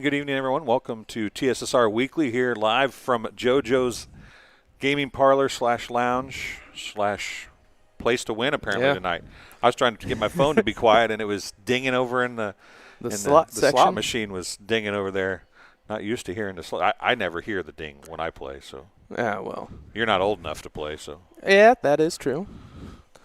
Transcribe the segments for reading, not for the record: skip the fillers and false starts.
good evening, everyone. Welcome to TSSR Weekly here live from JoJo's Gaming Parlor / Lounge / Place to Win apparently tonight. I was trying to get my phone to be quiet, and it was dinging over in the slot section. The slot machine was dinging over there. Not used to hearing the slot. I never hear the ding when I play, so. Yeah, well. You're not old enough to play, so. Yeah, that is true.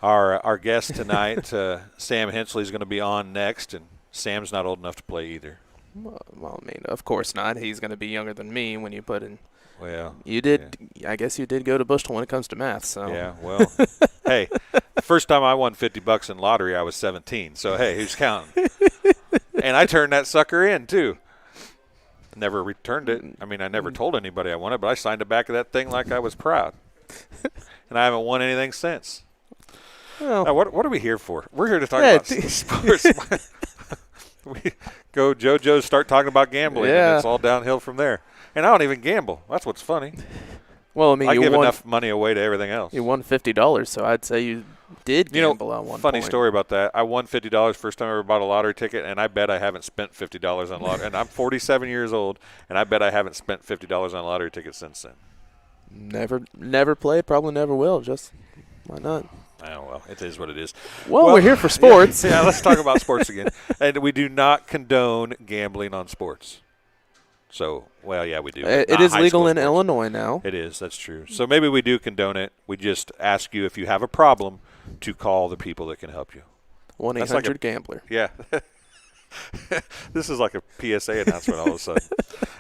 Our guest tonight, Sam Hensley, is going to be on next, and Sam's not old enough to play either. Well, I mean, of course not. He's going to be younger than me when you put in. Well, you did. Yeah. I guess you did go to Bushel when it comes to math. So. Yeah. Well, hey, the first time I won $50 in lottery, I was 17. So hey, who's counting? And I turned that sucker in too. Never returned it. I mean, I never told anybody I won it, but I signed the back of that thing like I was proud. And I haven't won anything since. Well, now, what are we here for? We're here to talk about sports. We go JoJo, start talking about gambling, and it's all downhill from there. And I don't even gamble. That's what's funny. Well, I mean, I give enough money away to everything else. You won $50, so I'd say you did gamble on one funny story about that. I won $50 first time I ever bought a lottery ticket, and I bet I haven't spent $50 on lottery. And I'm 47 years old, and I bet I haven't spent $50 on a lottery ticket since then. Never played, probably never will. Just why not? Oh, well, it is what it is. Well, we're here for sports. Yeah, let's talk about sports again. And we do not condone gambling on sports. So, well, yeah, we do. It is legal in Illinois now. It is. That's true. So maybe we do condone it. We just ask you if you have a problem to call the people that can help you. 1-800-GAMBLER. Yeah. This is like a PSA announcement all of a sudden.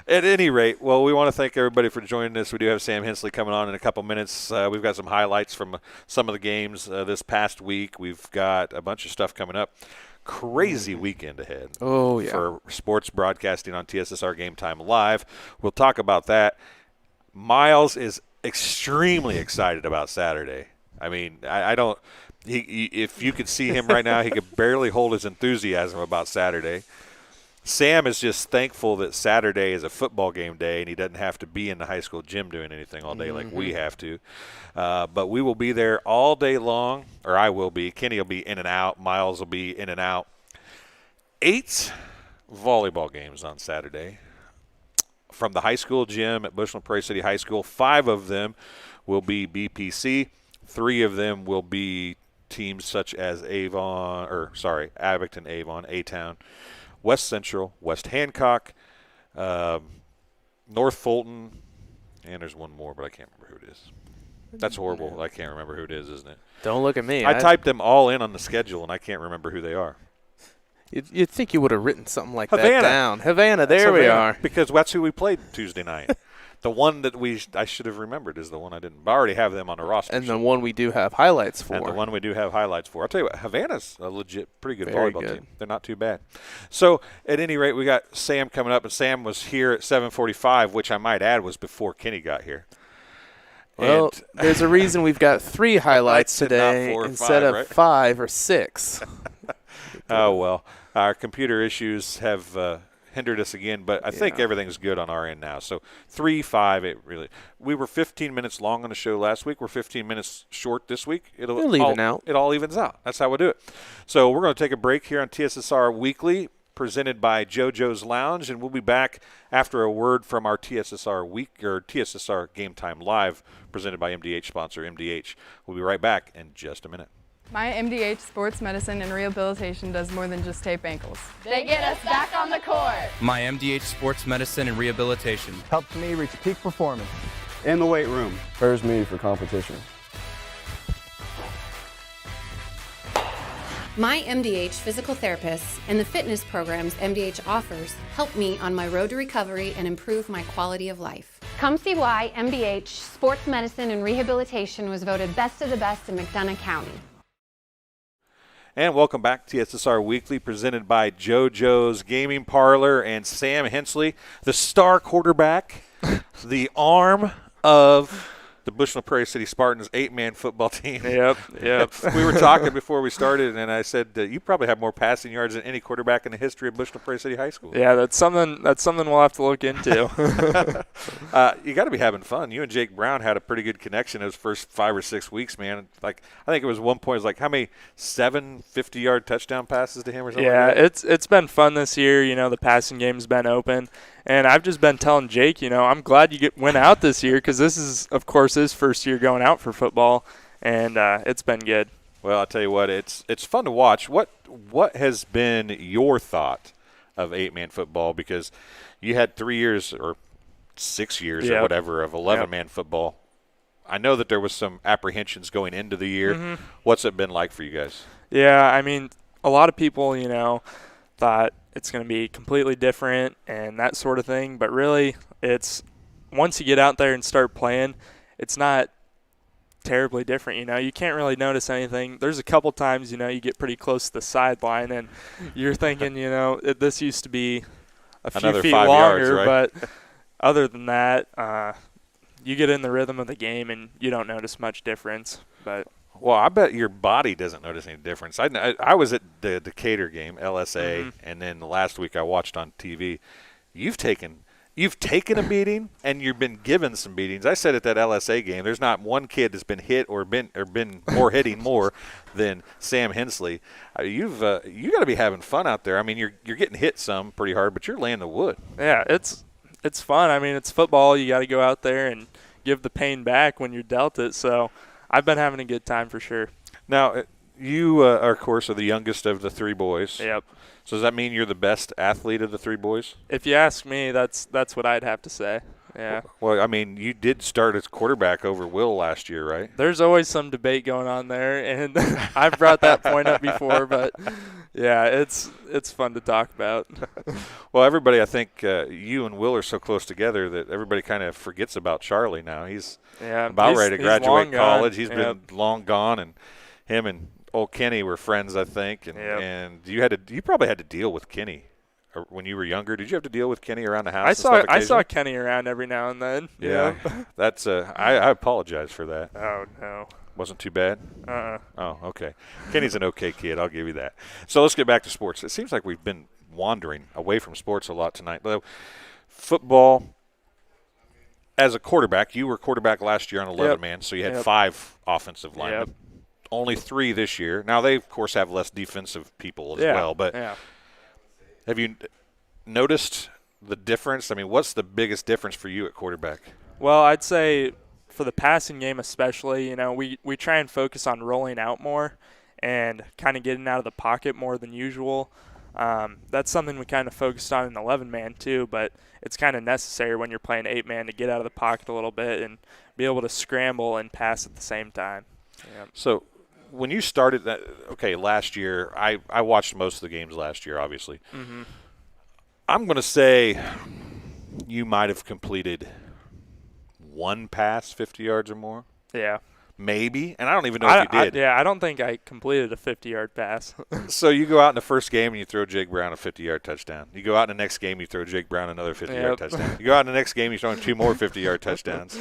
At any rate, well, we want to thank everybody for joining us. We do have Sam Hensley coming on in a couple minutes. We've got some highlights from some of the games this past week. We've got a bunch of stuff coming up. Crazy weekend ahead. Oh, yeah. For sports broadcasting on TSSR Game Time Live. We'll talk about that. Miles is extremely excited about Saturday. I mean, I don't – if you could see him right now, he could barely hold his enthusiasm about Saturday. Sam is just thankful that Saturday is a football game day and he doesn't have to be in the high school gym doing anything all day like we have to. But we will be there all day long, or I will be. Kenny will be in and out. Miles will be in and out. 8 volleyball games on Saturday from the high school gym at Bushel and Prairie City High School. 5 of them will be BPC. 3 of them will be teams such as Abington, Avon, A-Town, West Central, West Hancock, North Fulton, and there's one more, but I can't remember who it is. That's horrible. I can't remember who it is, isn't it? Don't look at me. I typed them all in on the schedule, and I can't remember who they are. You'd think you would have written something like that down. Havana, there we are. Because that's who we played Tuesday night. The one that I should have remembered is the one I didn't. I already have them on a roster. And the one we do have highlights for. And the one we do have highlights for. I'll tell you what, Havana's a legit pretty good volleyball team. They're not too bad. So, at any rate, we got Sam coming up, and Sam was here at 7:45, which I might add was before Kenny got here. Well, there's a reason we've got 3 highlights today instead of 5 or 6. Oh, well, our computer issues have hindered us again, but I think everything's good on our end now. So 3-5, we were 15 minutes long on the show last week. We're 15 minutes short this week. It'll even out. It all evens out. That's how we do it. So we're going to take a break here on TSSR Weekly, presented by JoJo's Lounge, and we'll be back after a word from our TSSR Game Time Live, presented by MDH sponsor MDH. We'll be right back in just a minute. My MDH Sports Medicine and Rehabilitation does more than just tape ankles. They get us back on the court. My MDH Sports Medicine and Rehabilitation helps me reach peak performance in the weight room. Prepares me for competition. My MDH physical therapists and the fitness programs MDH offers help me on my road to recovery and improve my quality of life. Come see why MDH Sports Medicine and Rehabilitation was voted best of the best in McDonough County. And welcome back to TSSR Weekly, presented by JoJo's Gaming Parlor and Sam Hensley, the star quarterback, the arm of the Bushnell Prairie City Spartans 8-man football team. Yep. We were talking before we started, and I said you probably have more passing yards than any quarterback in the history of Bushnell Prairie City High School. Yeah, that's something we'll have to look into. You got to be having fun. You and Jake Brown had a pretty good connection those first 5 or 6 weeks, man. Like, I think it was one point, it was like how many 7 50-yard touchdown passes to him or something? Yeah, like that? it's been fun this year. The passing game's been open. And I've just been telling Jake, I'm glad you went out this year because this is, of course, his first year going out for football, and it's been good. Well, I'll tell you what, it's fun to watch. What has been your thought of 8-man football? Because you had 3 years or 6 years or whatever of 11-man football. I know that there was some apprehensions going into the year. Mm-hmm. What's it been like for you guys? Yeah, I mean, a lot of people, thought it's going to be completely different and that sort of thing. But really, it's once you get out there and start playing, it's not terribly different. You can't really notice anything. There's a couple times, you get pretty close to the sideline and you're thinking, this used to be a few Another feet 5 longer. yards, right? But other than that, you get in the rhythm of the game and you don't notice much difference. But well, I bet your body doesn't notice any difference. I was at the Decatur game, LSA, and then last week I watched on TV. You've taken a beating, and you've been given some beatings. I said at that LSA game, there's not one kid that's been hit or been more hitting more than Sam Hensley. You got to be having fun out there. I mean, you're getting hit some pretty hard, but you're laying the wood. Yeah, it's fun. I mean, it's football. You got to go out there and give the pain back when you're dealt it. So I've been having a good time for sure. Now, you are, of course, the youngest of the 3 boys. Yep. So does that mean you're the best athlete of the 3 boys? If you ask me, that's what I'd have to say. Yeah. Well, I mean, you did start as quarterback over Will last year, right? There's always some debate going on there, and I've brought that point up before, but yeah, it's fun to talk about. Well, everybody, I think you and Will are so close together that everybody kind of forgets about Charlie now. He's about ready to graduate college. He's been long gone, and him and old Kenny were friends, I think, and you probably had to deal with Kenny when you were younger. Did you have to deal with Kenny around the house? I saw Kenny around every now and then. Yeah, that's I apologize for that. Oh no, wasn't too bad. Oh, okay. Kenny's an okay kid. I'll give you that. So let's get back to sports. It seems like we've been wandering away from sports a lot tonight. Football. As a quarterback, you were quarterback last year on 11-man, so you had 5 offensive linemen. Yep. Only 3 this year. Now, they, of course, have less defensive people as well. But have you noticed the difference? I mean, what's the biggest difference for you at quarterback? Well, I'd say for the passing game especially, we try and focus on rolling out more and kind of getting out of the pocket more than usual. That's something we kind of focused on in 11-man too, but it's kind of necessary when you're playing 8-man to get out of the pocket a little bit and be able to scramble and pass at the same time. Yeah. So when you started that, last year, I watched most of the games last year, obviously. Mm-hmm. I'm going to say you might have completed 1 pass 50 yards or more. Yeah. Maybe, and I don't even know if you did. I don't think I completed a 50-yard pass. So you go out in the first game and you throw Jake Brown a 50-yard touchdown. You go out in the next game, you throw Jake Brown another 50-yard touchdown. You go out in the next game, you throw 2 more 50-yard touchdowns.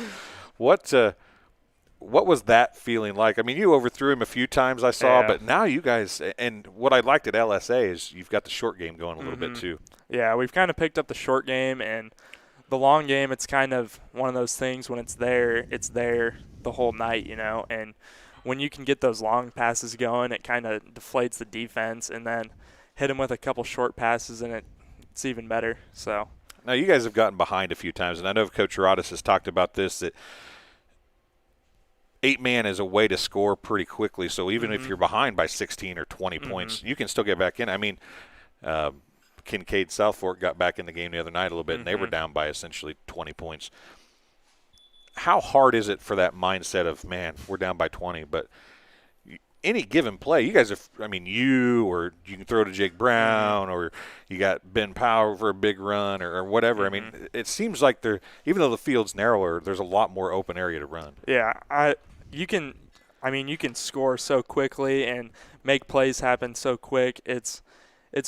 What was that feeling like? I mean, you overthrew him a few times I saw, but now you guys – and what I liked at LSA is you've got the short game going a little bit too. Yeah, we've kind of picked up the short game, and the long game, it's kind of one of those things when it's there the whole night, and when you can get those long passes going, it kind of deflates the defense, and then hit them with a couple short passes, and it's even better. So now you guys have gotten behind a few times, and I know Coach Rodis has talked about this, that 8-man is a way to score pretty quickly. So even if you're behind by 16 or 20 points, you can still get back in. I mean, Kincaid South Fork got back in the game the other night a little bit, and they were down by essentially 20 points. How hard is it for that mindset of, man, we're down by 20, but any given play, you guys have, you can throw to Jake Brown, or you got Ben Powell for a big run or whatever. I mean, it seems like even though the field's narrower, there's a lot more open area to run. Yeah, you can score so quickly and make plays happen so quick. It's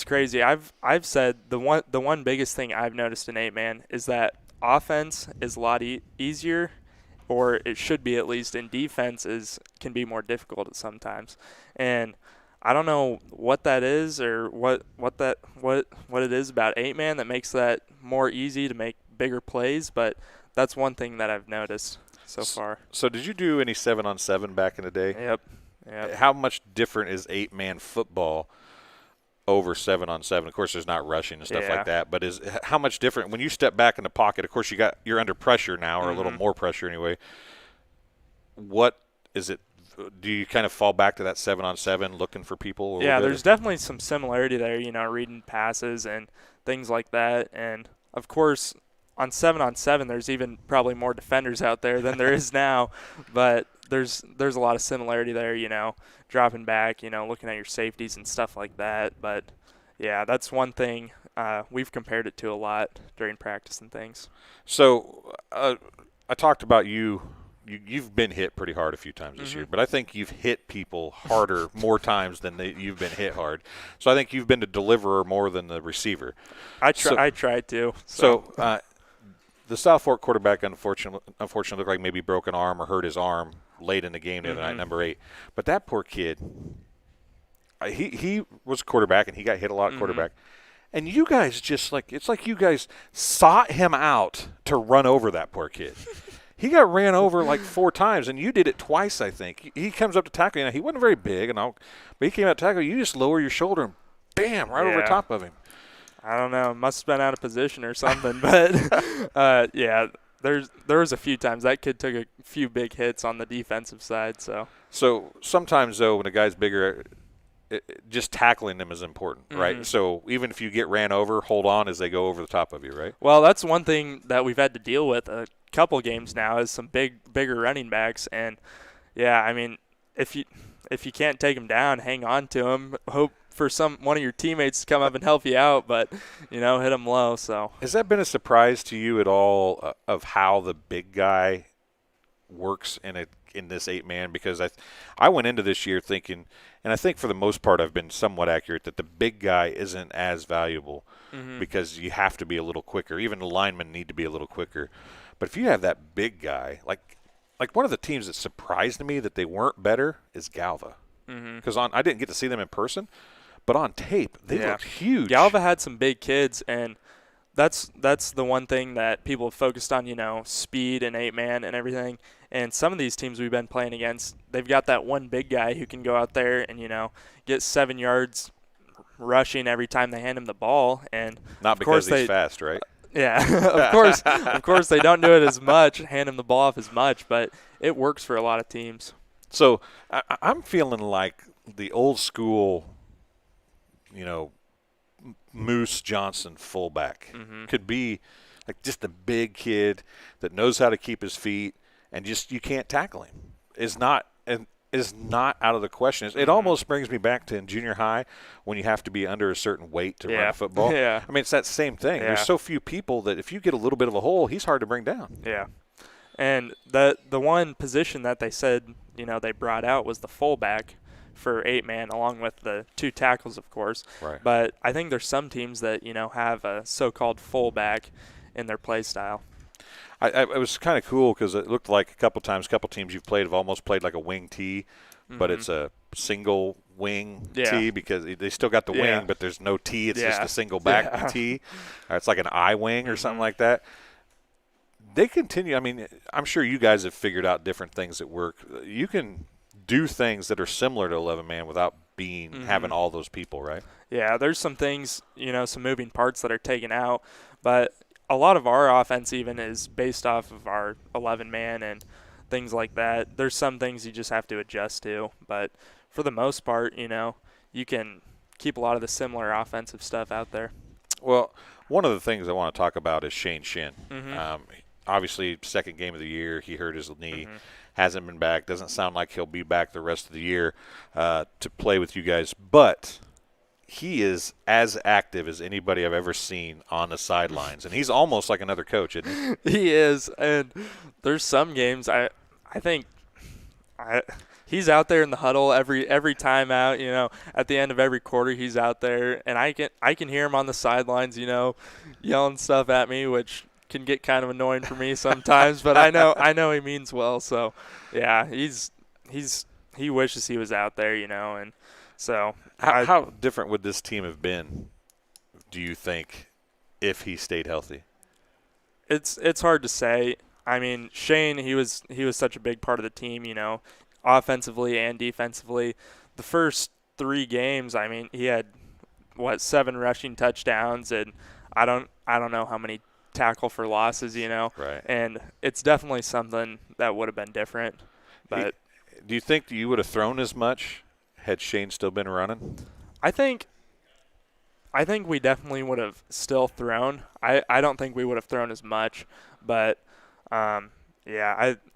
crazy. I've said the one biggest thing I've noticed in 8-man is that offense is a lot easier or it should be at least in defense, can be more difficult at sometimes. And I don't know what that is or what it is about 8-man that makes that more easy to make bigger plays, but that's one thing that I've noticed so far. So did you do any 7-on-7 back in the day? Yep. How much different is 8-man football over 7-on-7? Of course, there's not rushing and stuff like that, but how much different when you step back in the pocket? Of course, you're under pressure now, or a little more pressure anyway. What is it? Do you kind of fall back to that 7-on-7 looking for people? Yeah, there's definitely some similarity there, reading passes and things like that. And, of course, on 7-on-7, there's even probably more defenders out there than there is now. But there's a lot of similarity there, dropping back, looking at your safeties and stuff like that. But, yeah, that's one thing we've compared it to a lot during practice and things. So I talked about you've been hit pretty hard a few times this year, but I think you've hit people harder more times than you've been hit hard. So I think you've been the deliverer more than the receiver. I tried to. So the South Fork quarterback unfortunately looked like maybe broke an arm or hurt his arm late in the game the other night, number 8. But that poor kid, he was a quarterback and he got hit a lot at quarterback. And you guys it's like you guys sought him out to run over that poor kid. He got ran over like 4 times, and you did it twice, I think. He comes up to tackle you. Now, he wasn't very big, but he came out to tackle you. You just lower your shoulder and bam, right over top of him. I don't know. Must have been out of position or something. But, yeah, there was a few times. That kid took a few big hits on the defensive side. So sometimes, though, when a guy's bigger, just tackling them is important, right? So even if you get ran over, hold on as they go over the top of you, right? Well, that's one thing that we've had to deal with couple games now is some bigger running backs, and yeah, I mean, if you can't take them down, hang on to them, hope for one of your teammates to come up and help you out, but hit them low. So has that been a surprise to you at all of how the big guy works in this 8-man? Because I went into this year thinking, and I think for the most part I've been somewhat accurate, that the big guy isn't as valuable because you have to be a little quicker. Even the linemen need to be a little quicker. But if you have that big guy, like one of the teams that surprised me that they weren't better is Galva. Because I didn't get to see them in person, but on tape they looked huge. Galva had some big kids, and that's the one thing that people have focused on, speed and 8-man and everything. And some of these teams we've been playing against, they've got that one big guy who can go out there and, get 7 yards rushing every time they hand him the ball. And not because he's fast, right? Yeah, of course they don't do it as much, hand him the ball off as much, but it works for a lot of teams. So I'm feeling like the old school, Moose Johnson fullback could be like just a big kid that knows how to keep his feet and just you can't tackle him. Is not out of the question. It almost brings me back to in junior high when you have to be under a certain weight to run football. Yeah. I mean, it's that same thing. Yeah. There's so few people that if you get a little bit of a hole, he's hard to bring down. Yeah. And the one position that they said, they brought out was the fullback for 8-man, along with the 2 tackles, of course. Right. But I think there's some teams that, have a so-called fullback in their play style. It was kind of cool because it looked like a couple teams you've played have almost played like a wing T, but it's a single wing T because they still got the wing, but there's no T. It's just a single back T. It's like an I wing or something like that. They continue. I mean, I'm sure you guys have figured out different things that work. You can do things that are similar to 11-man without having all those people, right? Yeah, there's some things, some moving parts that are taken out, but a lot of our offense even is based off of our 11-man and things like that. There's some things you just have to adjust to, but for the most part, you can keep a lot of the similar offensive stuff out there. Well, one of the things I want to talk about is Shin. Obviously, second game of the year, he hurt his knee, hasn't been back. Doesn't sound like he'll be back the rest of the year to play with you guys, but he is as active as anybody I've ever seen on the sidelines, and he's almost like another coach, isn't he? He is, and there's some games I think he's out there in the huddle every time out. At the end of every quarter, he's out there, and I can hear him on the sidelines, yelling stuff at me, which can get kind of annoying for me sometimes, but I know he means well. So, yeah, he wishes he was out there, and so how different would this team have been, do you think, if he stayed healthy? It's hard to say. I mean, Shane, he was such a big part of the team, offensively and defensively. The first 3 games, I mean, he had 7 rushing touchdowns, and I don't know how many tackle for losses, Right. And it's definitely something that would have been different. But do you think you would have thrown as much had Shane still been running? I think we definitely would have still thrown. I don't think we would have thrown as much, but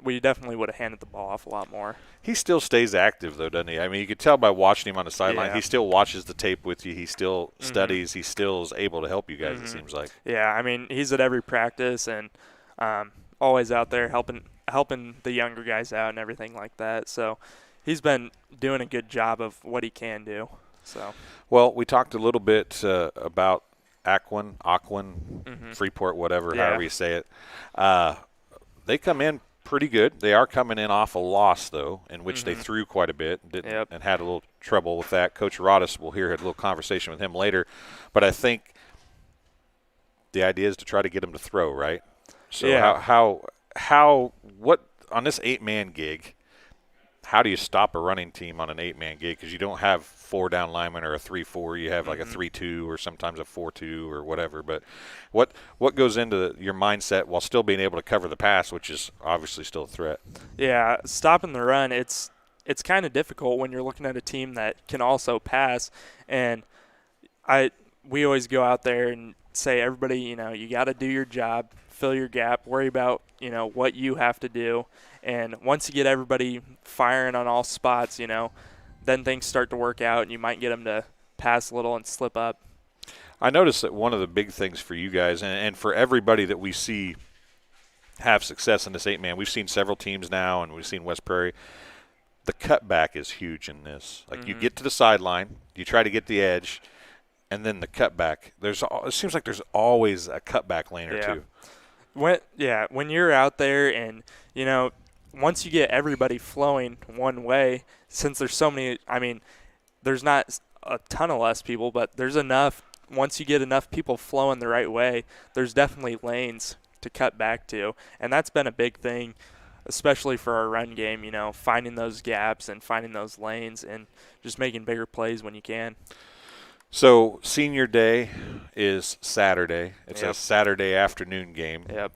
we definitely would have handed the ball off a lot more. He still stays active, though, doesn't he? I mean, you could tell by watching him on the sideline. Yeah. He still watches the tape with you. He still studies. He still is able to help you guys, it seems like. Yeah, I mean, he's at every practice and always out there helping the younger guys out and everything like that. So he's been doing a good job of what he can do. So. Well, we talked a little bit about Aquin, Freeport, whatever, however you say it. They come in pretty good. They are coming in off a loss, though, in which they threw quite a bit and had a little trouble with that. Coach Rodis, we'll hear a little conversation with him later. But I think the idea is to try to get him to throw, right? So what on this 8-man gig, how do you stop a running team on an 8-man gig? Because you don't have 4 down linemen or a 3-4. You have like a 3-2 or sometimes a 4-2 or whatever. But what goes into your mindset while still being able to cover the pass, which is obviously still a threat? Yeah, stopping the run, it's kind of difficult when you're looking at a team that can also pass. And we always go out there and say, everybody, you got to do your job, fill your gap, worry about, what you have to do. And once you get everybody firing on all spots, then things start to work out and you might get them to pass a little and slip up. I noticed that one of the big things for you guys and for everybody that we see have success in this 8-man, we've seen several teams now and we've seen West Prairie, the cutback is huge in this. Like you get to the sideline, you try to get the edge, and then the cutback. It seems like there's always a cutback lane or two. When you're out there and, once you get everybody flowing one way, since there's so many, I mean, there's not a ton of less people, but there's enough. Once you get enough people flowing the right way, there's definitely lanes to cut back to. And that's been a big thing, especially for our run game, finding those gaps and finding those lanes and just making bigger plays when you can. So senior day is Saturday. It's a Saturday afternoon game. Yep.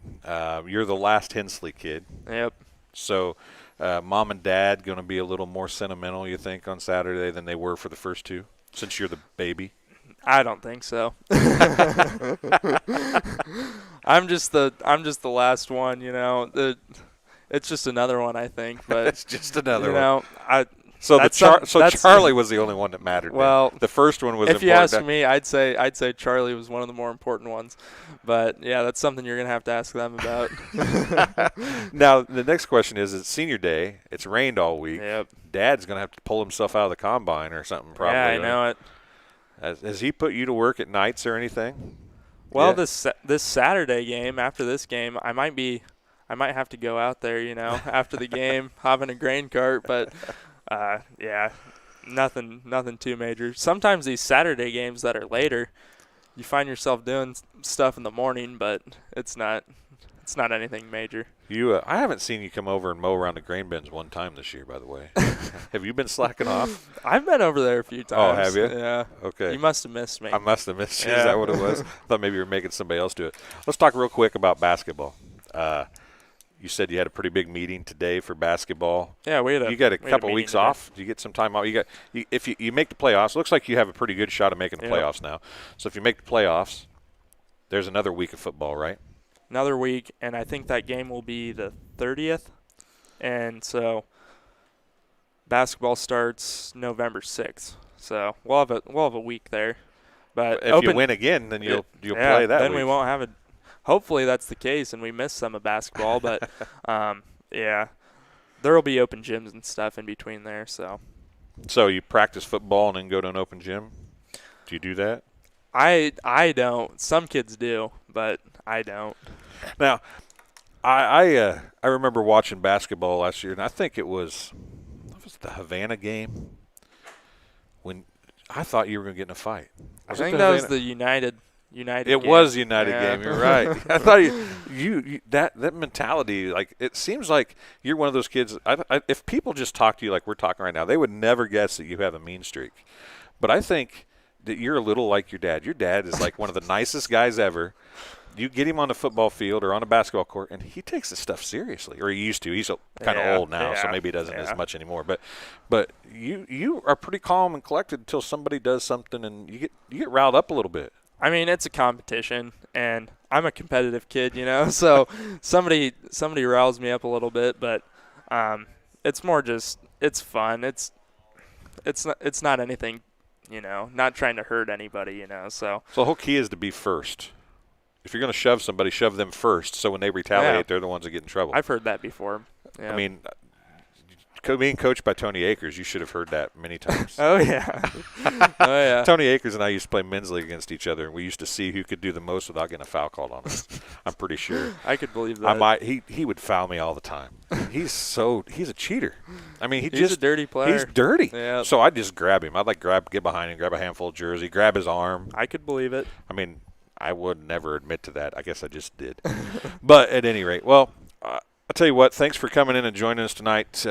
You're the last Hensley kid. Yep. So mom and dad going to be a little more sentimental, you think, on Saturday than they were for the first 2, since you're the baby? I don't think so. I'm just the last one, It's just another one, I think. But it's just another one. So Charlie was the only one that mattered. Well, the first one was if important. you ask me, I'd say Charlie was one of the more important ones. But yeah, that's something you're gonna have to ask them about. Now the next question is: it's senior day. It's rained all week. Yep. Dad's gonna have to pull himself out of the combine or something. Probably. Yeah, I know it. Has he put you to work at nights or anything? Well, this Saturday game, after this game, I might have to go out there. After the game, hop in a grain cart, but. Nothing too major. Sometimes these Saturday games that are later, you find yourself doing stuff in the morning, but it's not anything major. I haven't seen you come over and mow around the grain bins one time this year, by the way. Have you been slacking off? I've been over there a few times. Oh, have you? Yeah. Okay. You must have missed me. I must have missed you. Yeah. Is that what it was? I thought maybe you were making somebody else do it. Let's talk real quick about basketball. You said you had a pretty big meeting today for basketball. Yeah, you got a couple weeks off. Do you get some time off? If you make the playoffs, it looks like you have a pretty good shot of making the playoffs now. So if you make the playoffs, there's another week of football, right? Another week, and I think that game will be the 30th. And so basketball starts November 6th. So we'll have a week there. But if you win again, then you'll play that then week. We won't have it. Hopefully that's the case and we miss some of basketball, but there will be open gyms and stuff in between there. So you practice football and then go to an open gym? Do you do that? I don't. Some kids do, but I don't. Now, I remember watching basketball last year, and I think it was the Havana game when I thought you were going to get in a fight. I think that was the United It game. was United Yeah. game. You're right. I thought you that mentality. Like, it seems like you're one of those kids. If people just talk to you like we're talking right now, they would never guess that you have a mean streak. But I think that you're a little like your dad. Your dad is like one of the nicest guys ever. You get him on the football field or on a basketball court, and he takes this stuff seriously, or he used to. He's kind of old now, so maybe he doesn't as much anymore. But you are pretty calm and collected until somebody does something, and you get riled up a little bit. I mean, it's a competition, and I'm a competitive kid, so somebody riles me up a little bit, but it's more just it's fun. It's not anything, not trying to hurt anybody, So the whole key is to be first. If you're going to shove somebody, shove them first, so when they retaliate, they're the ones that get in trouble. I've heard that before. Yeah. I mean, being coached by Tony Akers, you should have heard that many times. Oh, yeah. Oh, yeah. Tony Akers and I used to play men's league against each other, and we used to see who could do the most without getting a foul called on us. I'm pretty sure. I could believe that. He would foul me all the time. He's a cheater. I mean, he's a dirty player. He's dirty. Yeah. So I'd just grab him. I'd get behind him, grab a handful of jersey, grab his arm. I could believe it. I mean, I would never admit to that. I guess I just did. But at any rate, well, I'll tell you what, thanks for coming in and joining us tonight.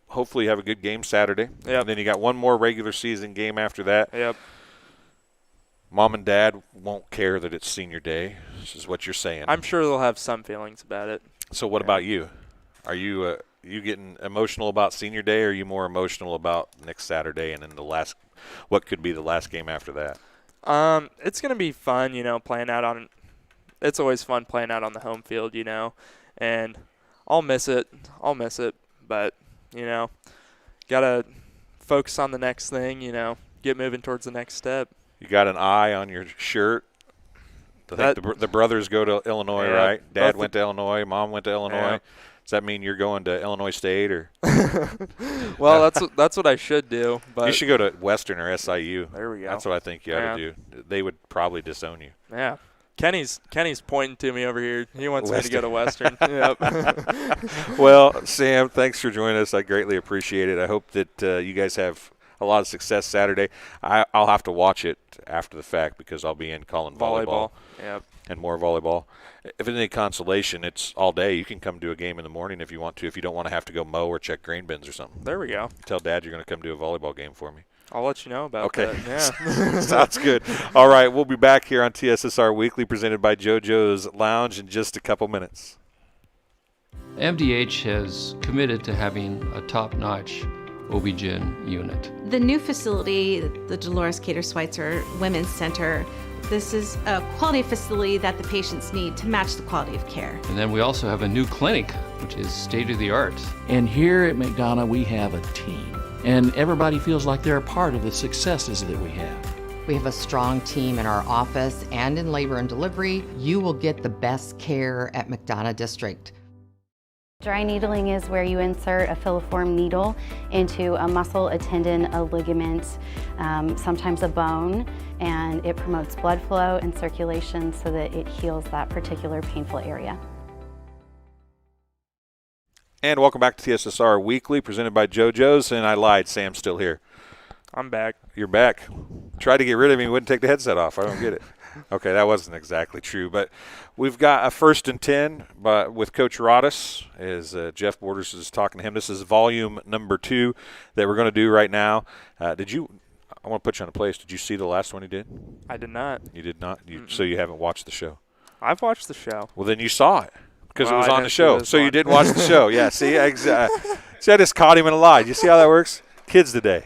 Hopefully you have a good game Saturday. Yep. And then you got one more regular season game after that. Yep. Mom and Dad won't care that it's senior day. This is what you're saying. I'm sure they'll have some feelings about it. So what about you? Are you getting emotional about senior day, or are you more emotional about next Saturday and then what could be the last game after that? It's going to be fun, playing out on – it's always fun playing out on the home field, and I'll miss it. But, got to focus on the next thing, get moving towards the next step. You got an eye on your shirt. I think the brothers go to Illinois, Yeah, right? Dad went to Illinois. Mom went to Illinois. Yeah. Does that mean you're going to Illinois State or? Well, that's what I should do. But you should go to Western or SIU. There we go. That's what I think you ought to do. They would probably disown you. Yeah. Kenny's pointing to me over here. He wants me to go to Western. Yep. Well, Sam, thanks for joining us. I greatly appreciate it. I hope that you guys have a lot of success Saturday. I'll have to watch it after the fact because I'll be in calling volleyball. Yep. And more volleyball. If it's any consolation, it's all day. You can come do a game in the morning if you want to, if you don't want to have to go mow or check grain bins or something. There we go. Tell Dad you're going to come do a volleyball game for me. I'll let you know about that. Yeah. Sounds good. All right, we'll be back here on TSSR Weekly presented by JoJo's Lounge in just a couple minutes. MDH has committed to having a top-notch OB-GYN unit. The new facility, the Dolores Cater Schweitzer Women's Center, this is a quality facility that the patients need to match the quality of care. And then we also have a new clinic, which is state-of-the-art. And here at McDonough, we have a team. And everybody feels like they're a part of the successes that we have. We have a strong team in our office and in labor and delivery. You will get the best care at McDonough District. Dry needling is where you insert a filiform needle into a muscle, a tendon, a ligament, sometimes a bone, and it promotes blood flow and circulation so that it heals that particular painful area. And welcome back to TSSR Weekly, presented by JoJo's. And I lied, Sam's still here. I'm back. You're back. Tried to get rid of me, wouldn't take the headset off. I don't get it. Okay, that wasn't exactly true. But we've got a 1st and 10 with Coach Rodis, as Jeff Borders is talking to him. This is volume number 2 that we're going to do right now. I want to put you on a place. Did you see the last one he did? I did not. You did not? So you haven't watched the show? I've watched the show. Well, then you saw it. Because it was on the show. So one. You didn't watch the show. Yeah, see? See, I just caught him in a lie. You see how that works? Kids today.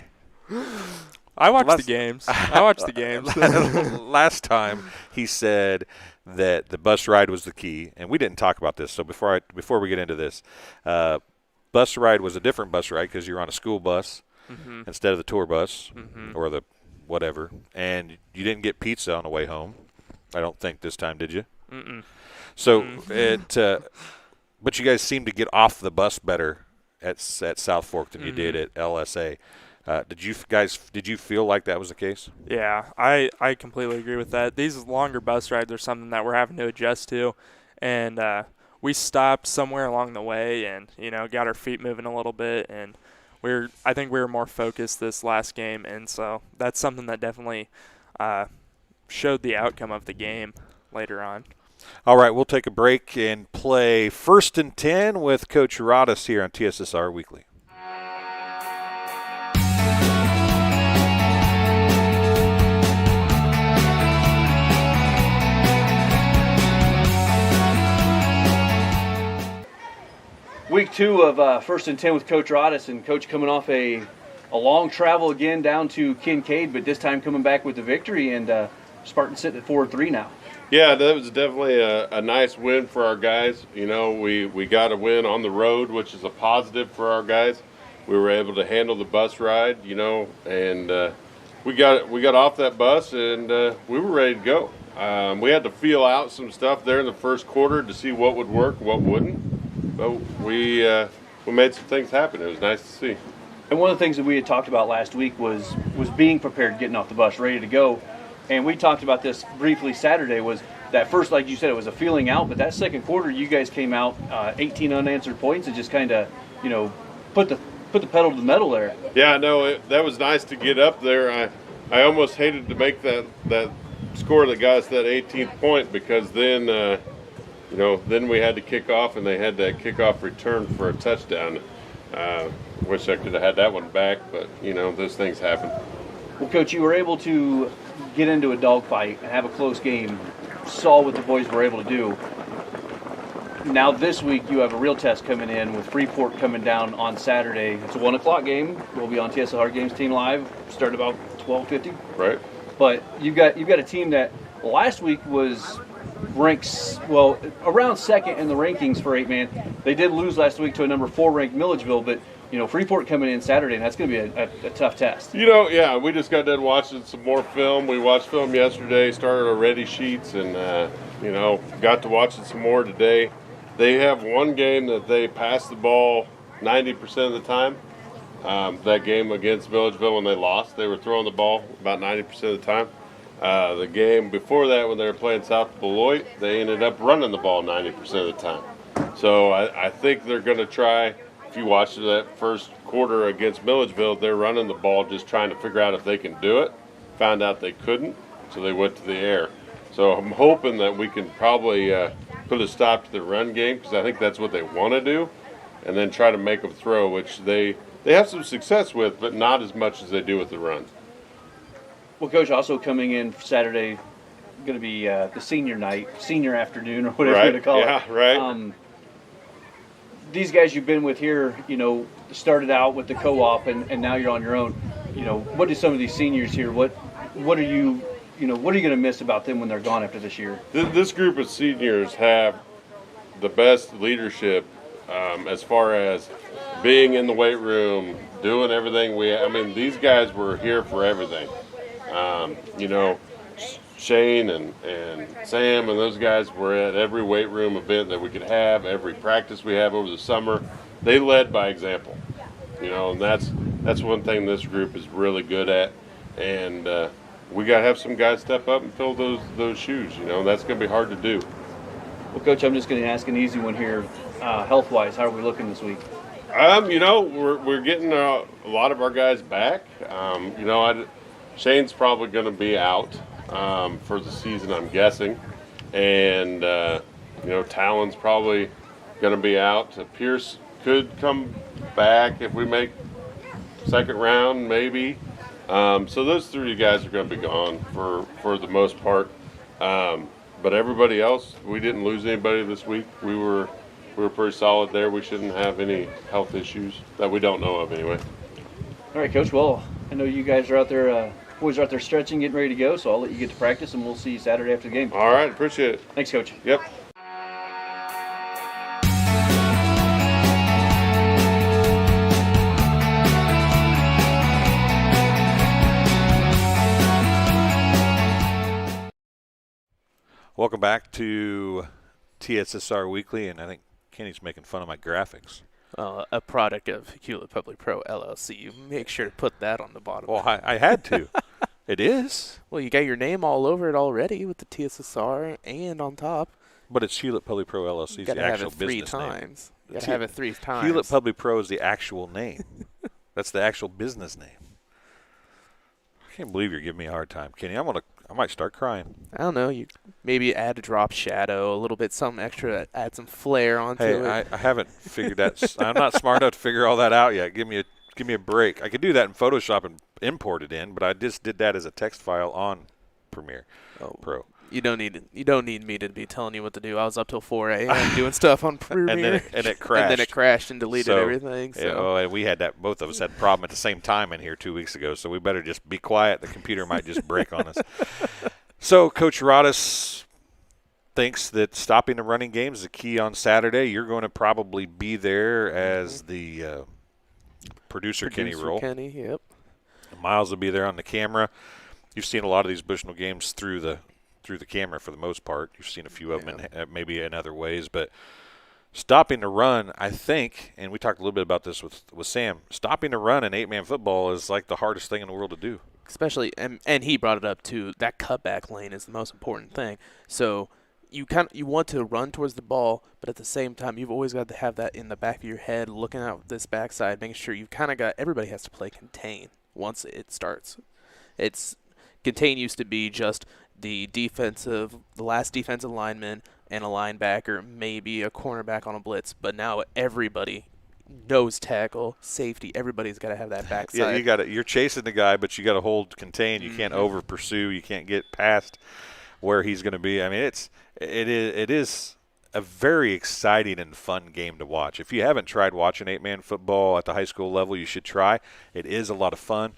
I watch the games. I watch the games. Last time he said that the bus ride was the key, and we didn't talk about this. So before we get into this, bus ride was a different bus ride because you're on a school bus instead of the tour bus or the whatever, and you didn't get pizza on the way home. I don't think this time, did you? Mm-mm. So but you guys seem to get off the bus better at South Fork than you did at LSA. Did you feel like that was the case? Yeah, I completely agree with that. These longer bus rides are something that we're having to adjust to, And we stopped somewhere along the way and, got our feet moving a little bit. And I think we were more focused this last game. And so that's something that definitely showed the outcome of the game later on. All right, we'll take a break and play 1st and 10 with Coach Rodis here on TSSR Weekly. Week 2 of 1st and 10 with Coach Rodis, and Coach coming off a long travel again down to Kincaid, but this time coming back with the victory, and Spartans sitting at 4-3 now. Yeah, that was definitely a nice win for our guys. We got a win on the road, which is a positive for our guys. We were able to handle the bus ride, and we got off that bus and we were ready to go. We had to feel out some stuff there in the first quarter to see what would work, what wouldn't. But we made some things happen. It was nice to see. And one of the things that we had talked about last week was being prepared, getting off the bus, ready to go. And we talked about this briefly Saturday, was that first, like you said, it was a feeling out, but that second quarter, you guys came out 18 unanswered points and just kind of, put the pedal to the metal there. Yeah, no, that was nice to get up there. I almost hated to make that score that got us that 18th point, because then, then we had to kick off, and they had that kickoff return for a touchdown. Wish I could have had that one back, but, those things happen. Well, Coach, you were able to get into a dogfight and have a close game. Saw what the boys were able to do. Now this week you have a real test coming in with Freeport coming down on Saturday. It's a 1 o'clock game. We'll be on TSSR Games Team Live. Start about 12:50. Right. But you've got a team that last week was ranks around second in the rankings for 8-man. They did lose last week to a number 4 ranked Milledgeville, but Freeport coming in Saturday, and that's going to be a tough test. Yeah, we just got done watching some more film. We watched film yesterday, started our ready sheets, and, got to watching some more today. They have one game that they pass the ball 90% of the time. That game against Milledgeville when they lost, they were throwing the ball about 90% of the time. The game before that, when they were playing South Beloit, they ended up running the ball 90% of the time. So I think they're going to try. If you watch that first quarter against Milledgeville, they're running the ball just trying to figure out if they can do it. Found out they couldn't, so they went to the air. So I'm hoping that we can probably put a stop to the run game, because I think that's what they want to do, and then try to make them throw, which they have some success with, but not as much as they do with the run. Well, Coach, also coming in Saturday, going to be the senior night, senior afternoon, or whatever you're going to call it. Yeah, right. These guys you've been with here, started out with the co-op, and now you're on your own. What do some of these seniors here? What are you going to miss about them when they're gone after this year? This group of seniors have the best leadership as far as being in the weight room, doing everything these guys were here for everything. Shane and Sam and those guys were at every weight room event that we could have, every practice we have over the summer. They led by example, and that's one thing this group is really good at. And we got to have some guys step up and fill those shoes. That's going to be hard to do. Well, Coach, I'm just going to ask an easy one here. Health-wise, how are we looking this week? We're getting a lot of our guys back. Shane's probably going to be out for the season, I'm guessing. And, Talon's probably going to be out. Pierce could come back if we make second round, maybe. So those 3 guys are going to be gone for the most part. But everybody else, we didn't lose anybody this week. We were pretty solid there. We shouldn't have any health issues that we don't know of anyway. All right, Coach. Well, I know you guys are out there, boys are out there stretching, getting ready to go, so I'll let you get to practice, and we'll see you Saturday after the game. All right, appreciate it. Thanks, Coach. Yep. Welcome back to TSSR Weekly, and I think Kenny's making fun of my graphics. A product of Hewlett Public Pro LLC. You make sure to put that on the bottom. Well, I had to. It is. Well, you got your name all over it already with the TSSR and on top. But it's Hewlett Public Pro LLC. Got the to have actual it 3 business name. times. Got to have it 3 times. Hewlett Public Pro is the actual name. That's the actual business name. I can't believe you're giving me a hard time, Kenny. I might start crying. I don't know. You maybe add a drop shadow, a little bit, something extra, add some flair onto it. Hey, I haven't figured that. I'm not smart enough to figure all that out yet. Give me a break. I could do that in Photoshop and import it in, but I just did that as a text file on Premiere Pro. You don't need me to be telling you what to do. I was up till 4 a.m. doing stuff on Premiere. and it crashed. And then it crashed and deleted everything. So. And we had that. Both of us had a problem at the same time in here 2 weeks ago. So we better just be quiet. The computer might just break on us. So Coach Rodis thinks that stopping the running game is the key on Saturday. You're going to probably be there as the producer Kenny role. Kenny, yep. Miles will be there on the camera. You've seen a lot of these Bushnell games through the camera for the most part. You've seen a few of them maybe in other ways, but stopping the run, I think, and we talked a little bit about this with Sam, stopping the run in 8-man football is like the hardest thing in the world to do. Especially, and he brought it up too, that cutback lane is the most important thing. So you want to run towards the ball, but at the same time, you've always got to have that in the back of your head, looking out this backside, making sure you've kind of got, everybody has to play contain once it starts. Contain used to be just the last defensive lineman and a linebacker, maybe a cornerback on a blitz, but now everybody nose tackle, safety, everybody's got to have that backside. Yeah, you're chasing the guy, but you got to hold contain. You can't over pursue. You can't get past where he's going to be. I mean, it is a very exciting and fun game to watch. If you haven't tried watching 8-man football at the high school level, you should try. It is a lot of fun.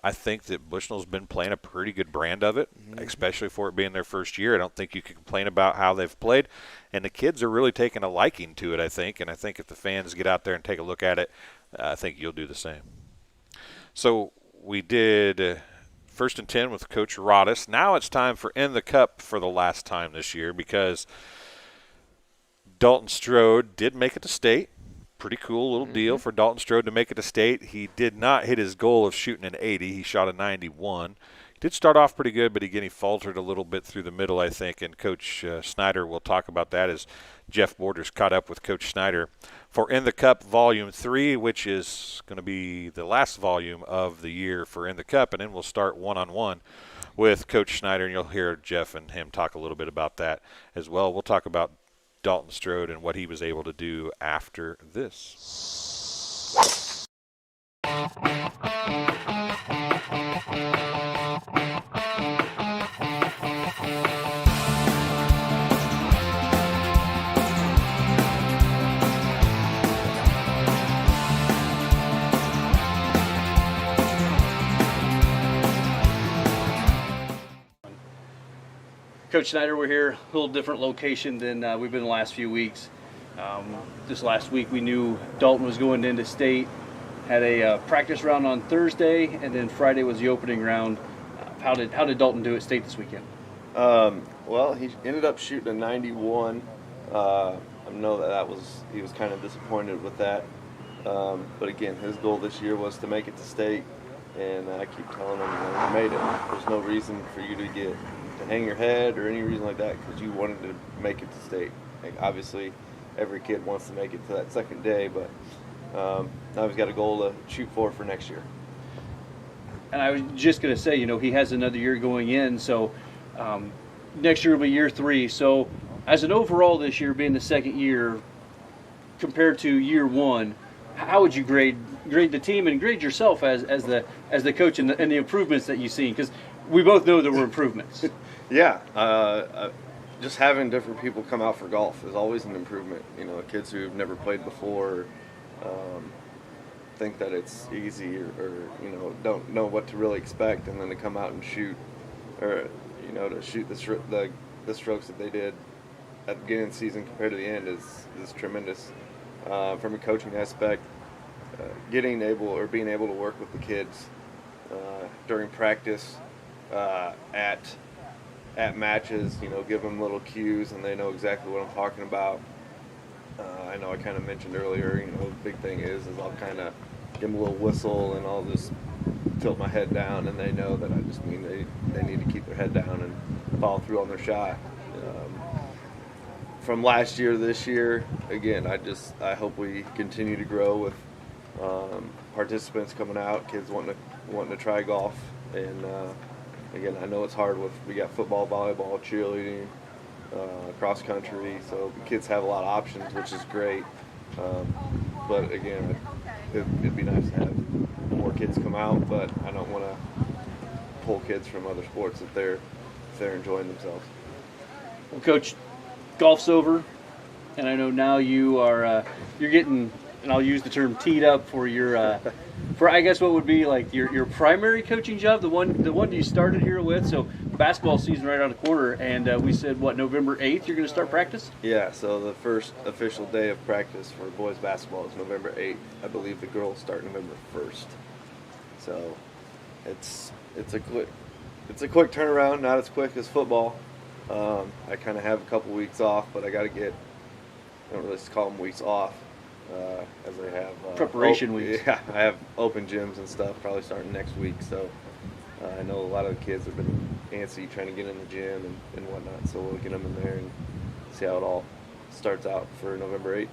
I think that Bushnell's been playing a pretty good brand of it, especially for it being their first year. I don't think you can complain about how they've played. And the kids are really taking a liking to it, I think. And I think if the fans get out there and take a look at it, I think you'll do the same. So we did First and 10 with Coach Rodis. Now it's time for In the Cup for the last time this year because Dalton Strode did make it to state. Pretty cool little deal for Dalton Strode to make it to state. He did not hit his goal of shooting an 80. He shot a 91. He did start off pretty good, but again, he faltered a little bit through the middle, I think, and Coach Snyder will talk about that as Jeff Borders caught up with Coach Snyder for In the Cup Volume 3, which is going to be the last volume of the year for In the Cup, and then we'll start one-on-one with Coach Snyder, and you'll hear Jeff and him talk a little bit about that as well. We'll talk about Dalton Strode and what he was able to do after this. Coach Snyder, we're here, a little different location than we've been the last few weeks. This last week we knew Dalton was going into state, had a practice round on Thursday, and then Friday was the opening round. How did Dalton do at state this weekend? Well, he ended up shooting a 91. I know that he was kind of disappointed with that. But again, his goal this year was to make it to state, and I keep telling him, you made it. There's no reason for you to hang your head or any reason like that because you wanted to make it to state. Like, obviously, every kid wants to make it to that second day, but now he's got a goal to shoot for next year. And I was just going to say, he has another year going in, so next year will be year 3. So as an overall this year being the second year compared to year 1, how would you grade the team and grade yourself as the coach and the improvements that you've seen? Because we both know there were improvements. Yeah, just having different people come out for golf is always an improvement. Kids who've never played before think that it's easy or don't know what to really expect, and then to come out and shoot, or to shoot the strokes that they did at the beginning of the season compared to the end is tremendous. From a coaching aspect, being able to work with the kids during practice, at matches, give them little cues and they know exactly what I'm talking about. I know I kind of mentioned earlier, the big thing is I'll kind of give them a little whistle and I'll just tilt my head down, and they know that I just mean they need to keep their head down and follow through on their shot. from last year to this year, again, I hope we continue to grow with participants coming out, kids wanting to try golf, and again, I know it's hard we got football, volleyball, cheerleading, cross country, so kids have a lot of options, which is great. But again, it'd be nice to have more kids come out, but I don't want to pull kids from other sports if they're enjoying themselves. Well, Coach, golf's over, and I know now you are you're getting, and I'll use the term, teed up for your for I guess what would be like your primary coaching job, the one you started here with. So basketball season right around the corner, and we said November 8th you're going to start practice. Yeah, so the first official day of practice for boys basketball is November 8th. I believe the girls start November 1st. So it's a quick turnaround, not as quick as football. I kind of have a couple weeks off, but I got to I don't really call them weeks off, as I have preparation weeks. Yeah, I have open gyms and stuff probably starting next week. So I know a lot of the kids have been antsy trying to get in the gym and whatnot. So we'll get them in there and see how it all starts out for November 8th.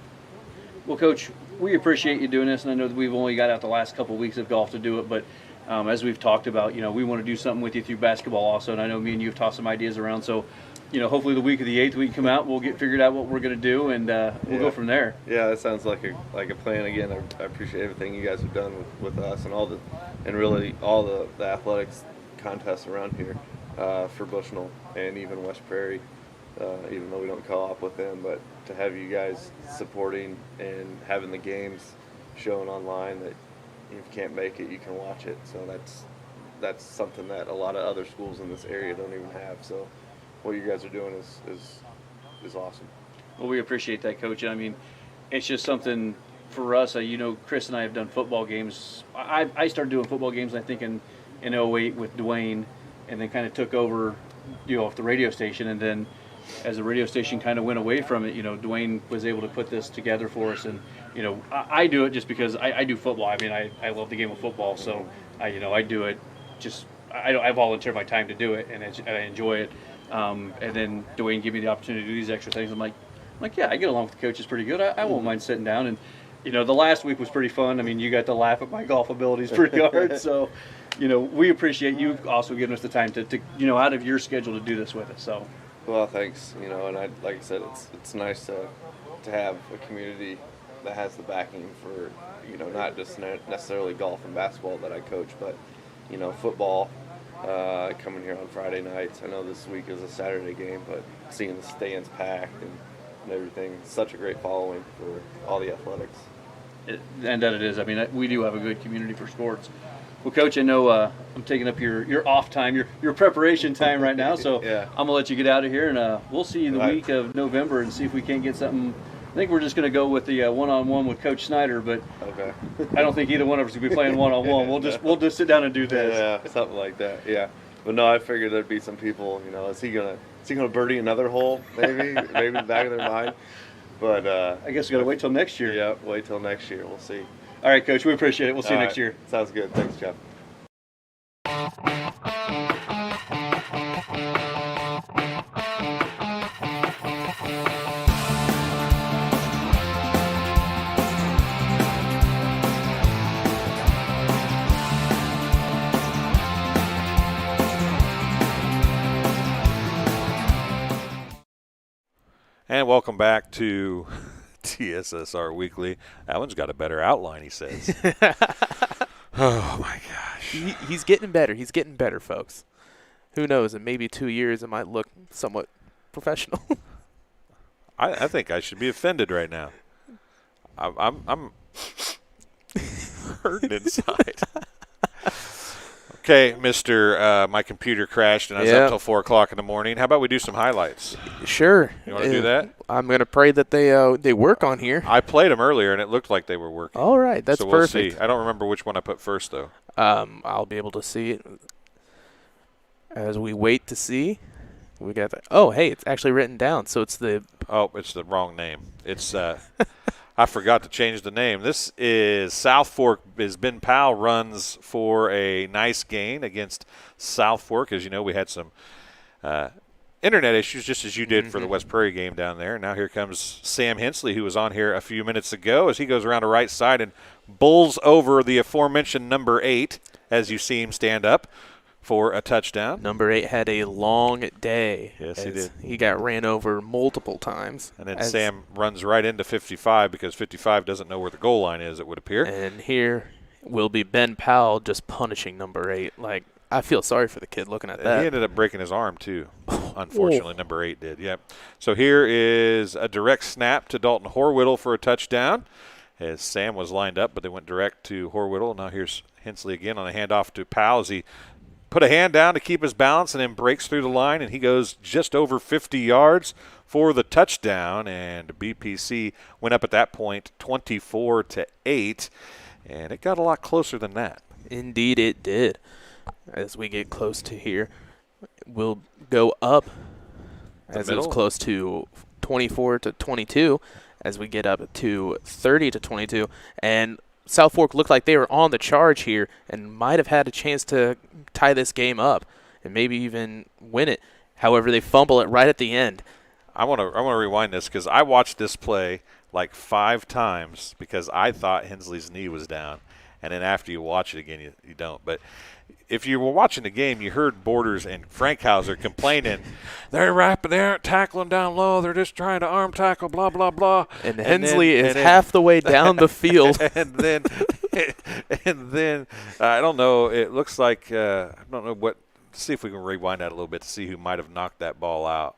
Well, Coach, we appreciate you doing this, and I know that we've only got out the last couple of weeks of golf to do it, but as we've talked about, we want to do something with you through basketball also, and I know me and you have tossed some ideas around, so hopefully the week of the 8th we can come out, we'll get figured out what we're going to do, and we'll go from there. Yeah, that sounds like a plan. Again, I appreciate everything you guys have done with us and really all the athletics contests around here for Bushnell and even West Prairie, even though we don't co-op with them, but to have you guys supporting and having the games shown online that if you can't make it, you can watch it. So that's something that a lot of other schools in this area don't even have. So what you guys are doing is awesome. Well, we appreciate that, Coach. I mean, it's just something for us. Chris and I have done football games. I started doing football games, I think, in 08 with Dwayne, and then kind of took over, off the radio station. And then as the radio station kind of went away from it, Dwayne was able to put this together for us. And, I do it just because I do football. I mean, I love the game of football. So, I do it just – I volunteer my time to do it, and I enjoy it. And then Dwayne gave me the opportunity to do these extra things. I'm like, yeah, I get along with the coaches pretty good. I won't mind sitting down. And, the last week was pretty fun. I mean, you got to laugh at my golf abilities pretty hard. So, we appreciate you also giving us the time to out of your schedule to do this with us. So, well, thanks. And like I said, it's nice to have a community that has the backing for, not just necessarily golf and basketball that I coach, but, football, coming here on Friday nights. I know this week is a Saturday game, but seeing the stands packed and everything, such a great following for all the athletics. And that it is. I mean, we do have a good community for sports. Well, Coach, I know I'm taking up your off time, your preparation time right now, so yeah. I'm going to let you get out of here, and we'll see you the week of November and see if we can't get something. I think we're just going to go with the one-on-one with Coach Snyder, but okay. I don't think either one of us will be playing one-on-one. We'll just sit down and do this. Yeah, something like that. Yeah, but no, I figured there'd be some people. Is he gonna birdie another hole? Maybe in the back of their mind. But I guess we got to wait till next year. Yeah, wait till next year. We'll see. All right, Coach, we appreciate it. We'll see you next year. Sounds good. Thanks, Jeff. And welcome back to TSSR Weekly. That one's got a better outline, he says. Oh, my gosh. He's getting better. He's getting better, folks. Who knows? In maybe 2 years, it might look somewhat professional. I think I should be offended right now. I'm hurting inside. Okay, Mr. My computer crashed and I was up till 4 o'clock in the morning. How about we do some highlights? Sure. You want to do that? I'm going to pray that they work on here. I played them earlier and it looked like they were working. All right, that's so we'll perfect. See. I don't remember which one I put first though. I'll be able to see it as we wait to see. We got that. Oh, hey, it's actually written down. So it's the. Oh, it's the wrong name. It's. I forgot to change the name. This is South Fork. Ben Powell runs for a nice gain against South Fork. As you know, we had some internet issues, just as you did for the West Prairie game down there. Now here comes Sam Hensley, who was on here a few minutes ago, as he goes around the right side and bulls over the aforementioned number 8, as you see him stand up for a touchdown. Number 8 had a long day. Yes, he did. He got ran over multiple times. And then Sam runs right into 55 because 55 doesn't know where the goal line is, it would appear. And here will be Ben Powell just punishing number 8. Like, I feel sorry for the kid looking at that. He ended up breaking his arm, too. Unfortunately, number 8 did. Yep. So here is a direct snap to Dalton Horwittle for a touchdown, as Sam was lined up, but they went direct to Horwittle. Now here's Hensley again on a handoff to Powell as he put a hand down to keep his balance and then breaks through the line, and he goes just over 50 yards for the touchdown. And BPC went up at that point 24-8, and it got a lot closer than that. Indeed it did. As we get close to here, we'll go up as it was close to 24-22 as we get up to 30-22. And South Fork looked like they were on the charge here and might have had a chance to tie this game up and maybe even win it. However, they fumble it right at the end. I want to rewind this because I watched this play like 5 times because I thought Hensley's knee was down. And then after you watch it again, you don't. But if you were watching the game, you heard Borders and Frankhauser complaining, they aren't tackling down low, they're just trying to arm tackle, blah, blah, blah. And Hensley is half the way down the field. and then I don't know, it looks like, I don't know what, let's see if we can rewind that a little bit to see who might have knocked that ball out.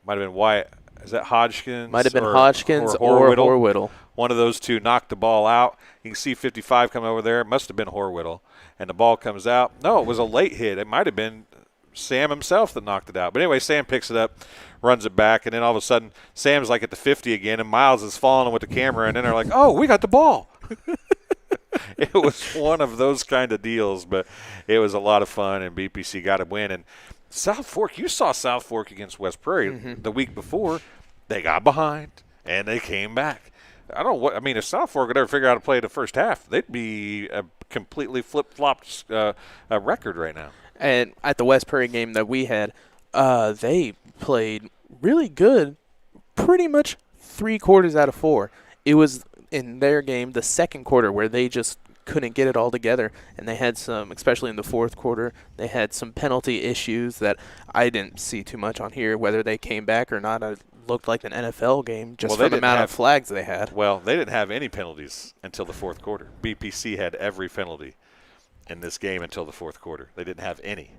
Might have been Wyatt. Is that Hodgkins? Might have been Hodgkins or Horwittle. One of those two knocked the ball out. You can see 55 coming over there. It must have been Horwittle. And the ball comes out. No, it was a late hit. It might have been Sam himself that knocked it out. But anyway, Sam picks it up, runs it back, and then all of a sudden Sam's like at the 50 again, and Miles is following with the camera, and then they're like, oh, we got the ball. It was one of those kind of deals, but it was a lot of fun, and BPC got a win. And South Fork, you saw South Fork against West Prairie the week before. They got behind, and they came back. I don't know what – I mean, if South Fork could ever figure out how to play the first half, they'd be a completely flip-flopped record right now. And at the West Prairie game that we had, they played really good pretty much 3 quarters out of 4. It was, in their game, the second quarter where they just couldn't get it all together. And they had some, especially in the fourth quarter, they had some penalty issues that I didn't see too much on here, whether they came back or not. Looked like an NFL game just from the amount of flags they had. Well, they didn't have any penalties until the fourth quarter. BPC had every penalty in this game until the fourth quarter. They didn't have any.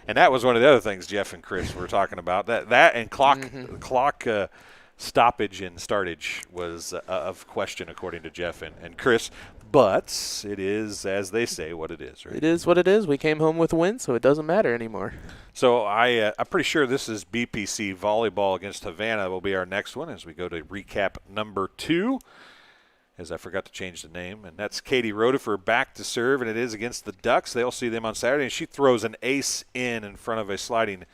And that was one of the other things Jeff and Chris were talking about. That and clock stoppage and startage was of question, according to Jeff and Chris. But it is, as they say, what it is, right? It is what it is. We came home with a win, so it doesn't matter anymore. So I'm pretty sure this is BPC volleyball against Havana will be our next one as we go to recap number 2, as I forgot to change the name. And that's Katie Rodefer back to serve, and it is against the Ducks. They'll see them on Saturday, and she throws an ace in front of a sliding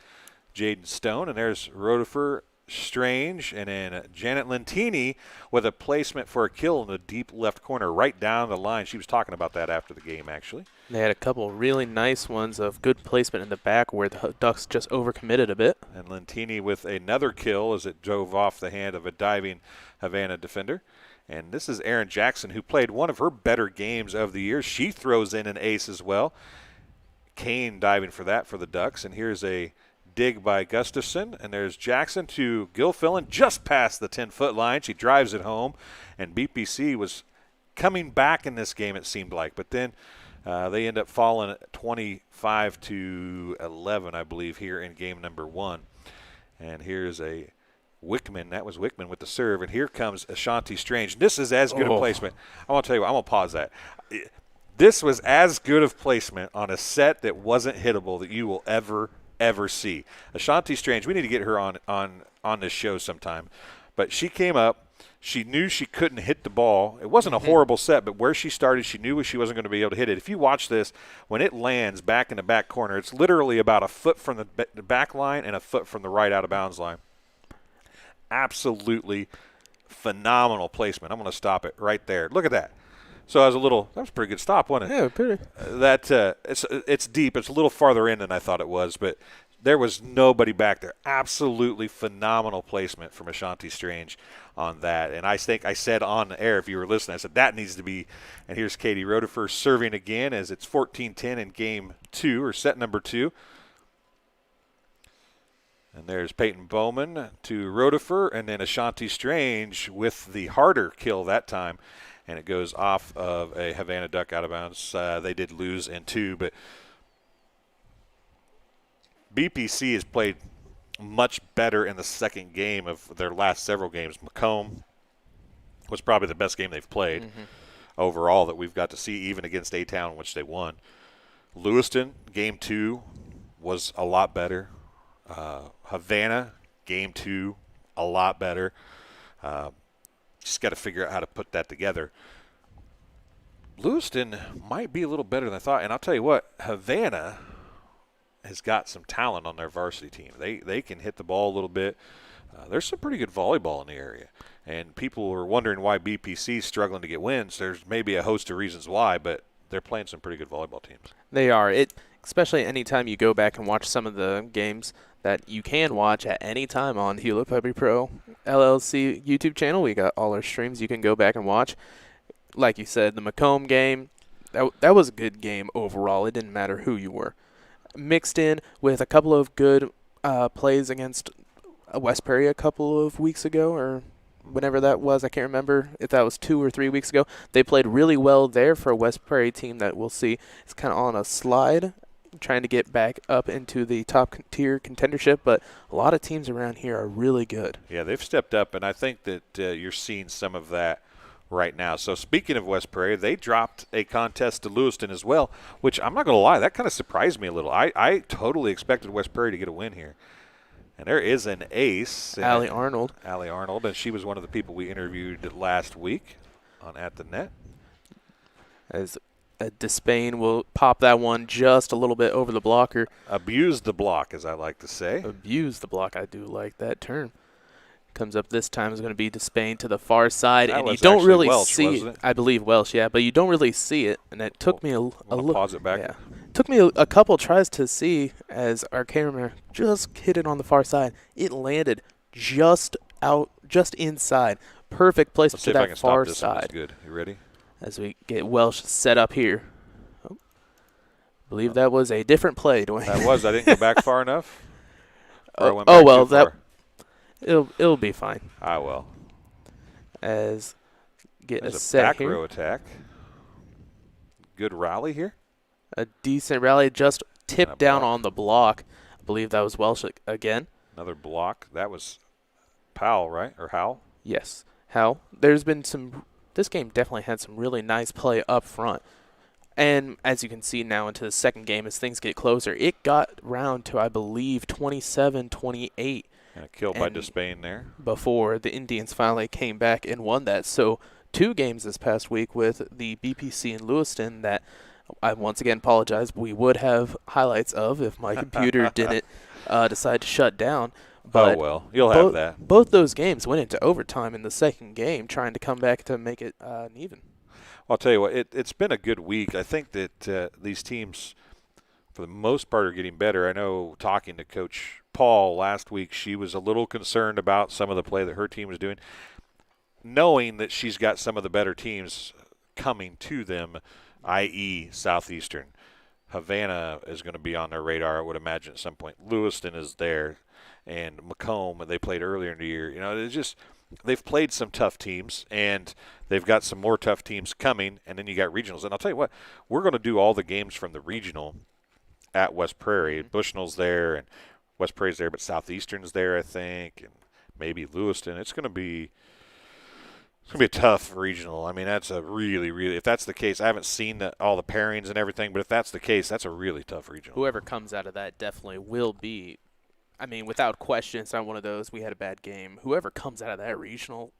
Jaden Stone. And there's Rodefer, Strange, and then Janet Lentini with a placement for a kill in the deep left corner right down the line. She was talking about that after the game, actually. They had a couple really nice ones of good placement in the back where the Ducks just overcommitted a bit. And Lentini with another kill as it drove off the hand of a diving Havana defender. And this is Erin Jackson, who played one of her better games of the year. She throws in an ace as well. Kane diving for that for the Ducks. And here's a dig by Gustafson, and there's Jackson to Gilfillan just past the 10-foot line. She drives it home, and BPC was coming back in this game, it seemed like, but then they end up falling at 25-11, I believe, here in game number 1. And here's a Wickman. That was Wickman with the serve, and here comes Ashanti Strange. This is as good a placement. I want to tell you what, I'm going to pause that. This was as good of placement on a set that wasn't hittable that you will ever see. Ashanti Strange, we need to get her on this show sometime. But she came up. She knew she couldn't hit the ball. It wasn't a horrible set, but where she started, she knew she wasn't going to be able to hit it. If you watch this, when it lands back in the back corner, it's literally about a foot from the back line and a foot from the right out of bounds line. Absolutely phenomenal placement. I'm going to stop it right there. Look at that. So that was a pretty good stop, wasn't it? Yeah, pretty. It's deep. It's a little farther in than I thought it was, but there was nobody back there. Absolutely phenomenal placement from Ashanti Strange on that. And I think I said on the air, if you were listening, I said that needs to be. And here's Katie Rodefer serving again as it's 14-10 in game 2, or set number 2. And there's Peyton Bowman to Rodefer, and then Ashanti Strange with the harder kill that time. And it goes off of a Havana Duck out of bounds. They did lose in 2, but BPC has played much better in the second game of their last several games. Macomb was probably the best game they've played overall that we've got to see, even against A-Town, which they won. Lewiston, game 2, was a lot better. Havana, game 2, a lot better. Just got to figure out how to put that together. Lewiston might be a little better than I thought. And I'll tell you what, Havana has got some talent on their varsity team. They can hit the ball a little bit. There's some pretty good volleyball in the area. And people are wondering why BPC is struggling to get wins. There's maybe a host of reasons why, but they're playing some pretty good volleyball teams. They are. Especially anytime you go back and watch some of the games that you can watch at any time on Hewlett Puppy Pro LLC YouTube channel. We got all our streams you can go back and watch. Like you said, the Macomb game, that was a good game overall. It didn't matter who you were. Mixed in with a couple of good plays against West Prairie a couple of weeks ago, or whenever that was. I can't remember if that was 2 or 3 weeks ago. They played really well there for a West Prairie team that we'll see is kind of on a slide, trying to get back up into the top tier contendership, but a lot of teams around here are really good. Yeah, they've stepped up, and I think that you're seeing some of that right now. So speaking of West Prairie, they dropped a contest to Lewiston as well, which I'm not going to lie, that kind of surprised me a little. I totally expected West Prairie to get a win here. And there is an ace. Allie Arnold, and she was one of the people we interviewed last week on At the Net. As Despain will pop that one just a little bit over the blocker. Abuse the block, as I like to say. Abuse the block. I do like that term. Comes up this time is going to be Despain to the far side, and you don't really Welsh, see wasn't it? I believe Welsh, yeah, but you don't really see it, and it took me a look. Pause it back. Yeah. Took me a couple tries to see as our camera just hit it on the far side. It landed just inside. Perfect placement to that far side. Good. You ready? As we get Welsh set up here. I believe that was a different play, Dwayne. That was. I didn't go back far enough. It'll be fine. I will. As get There's a set back here. row attack. Good rally here. A decent rally, just tipped down on the block. I believe that was Welsh again. Another block. That was Powell, right? Or Howell? Yes, Howell. There's been some. This game definitely had some really nice play up front. And as you can see now into the second game, as things get closer, it got round to, I believe, 27-28. And a kill by Despain there. Before the Indians finally came back and won that. So 2 games this past week with the BPC in Lewiston that I once again apologize. We would have highlights of if my computer didn't decide to shut down. But well, you'll have that. Both those games went into overtime in the second game, trying to come back to make it even. Well, I'll tell you what, it's been a good week. I think that these teams, for the most part, are getting better. I know talking to Coach Paul last week, she was a little concerned about some of the play that her team was doing, knowing that she's got some of the better teams coming to them, i.e. Southeastern. Havana is going to be on their radar, I would imagine, at some point. Lewiston is there, and Macomb, they played earlier in the year. You know, it's just they've played some tough teams, and they've got some more tough teams coming, and then you got regionals. And I'll tell you what, we're going to do all the games from the regional at West Prairie. Bushnell's there, and West Prairie's there, but Southeastern's there, I think, and maybe Lewiston. It's going to be a tough regional. I mean, that's a really, really – if that's the case, I haven't seen all the pairings and everything, but if that's the case, that's a really tough regional. Whoever comes out of that definitely will be – I mean, without question, it's not one of those we had a bad game. Whoever comes out of that regional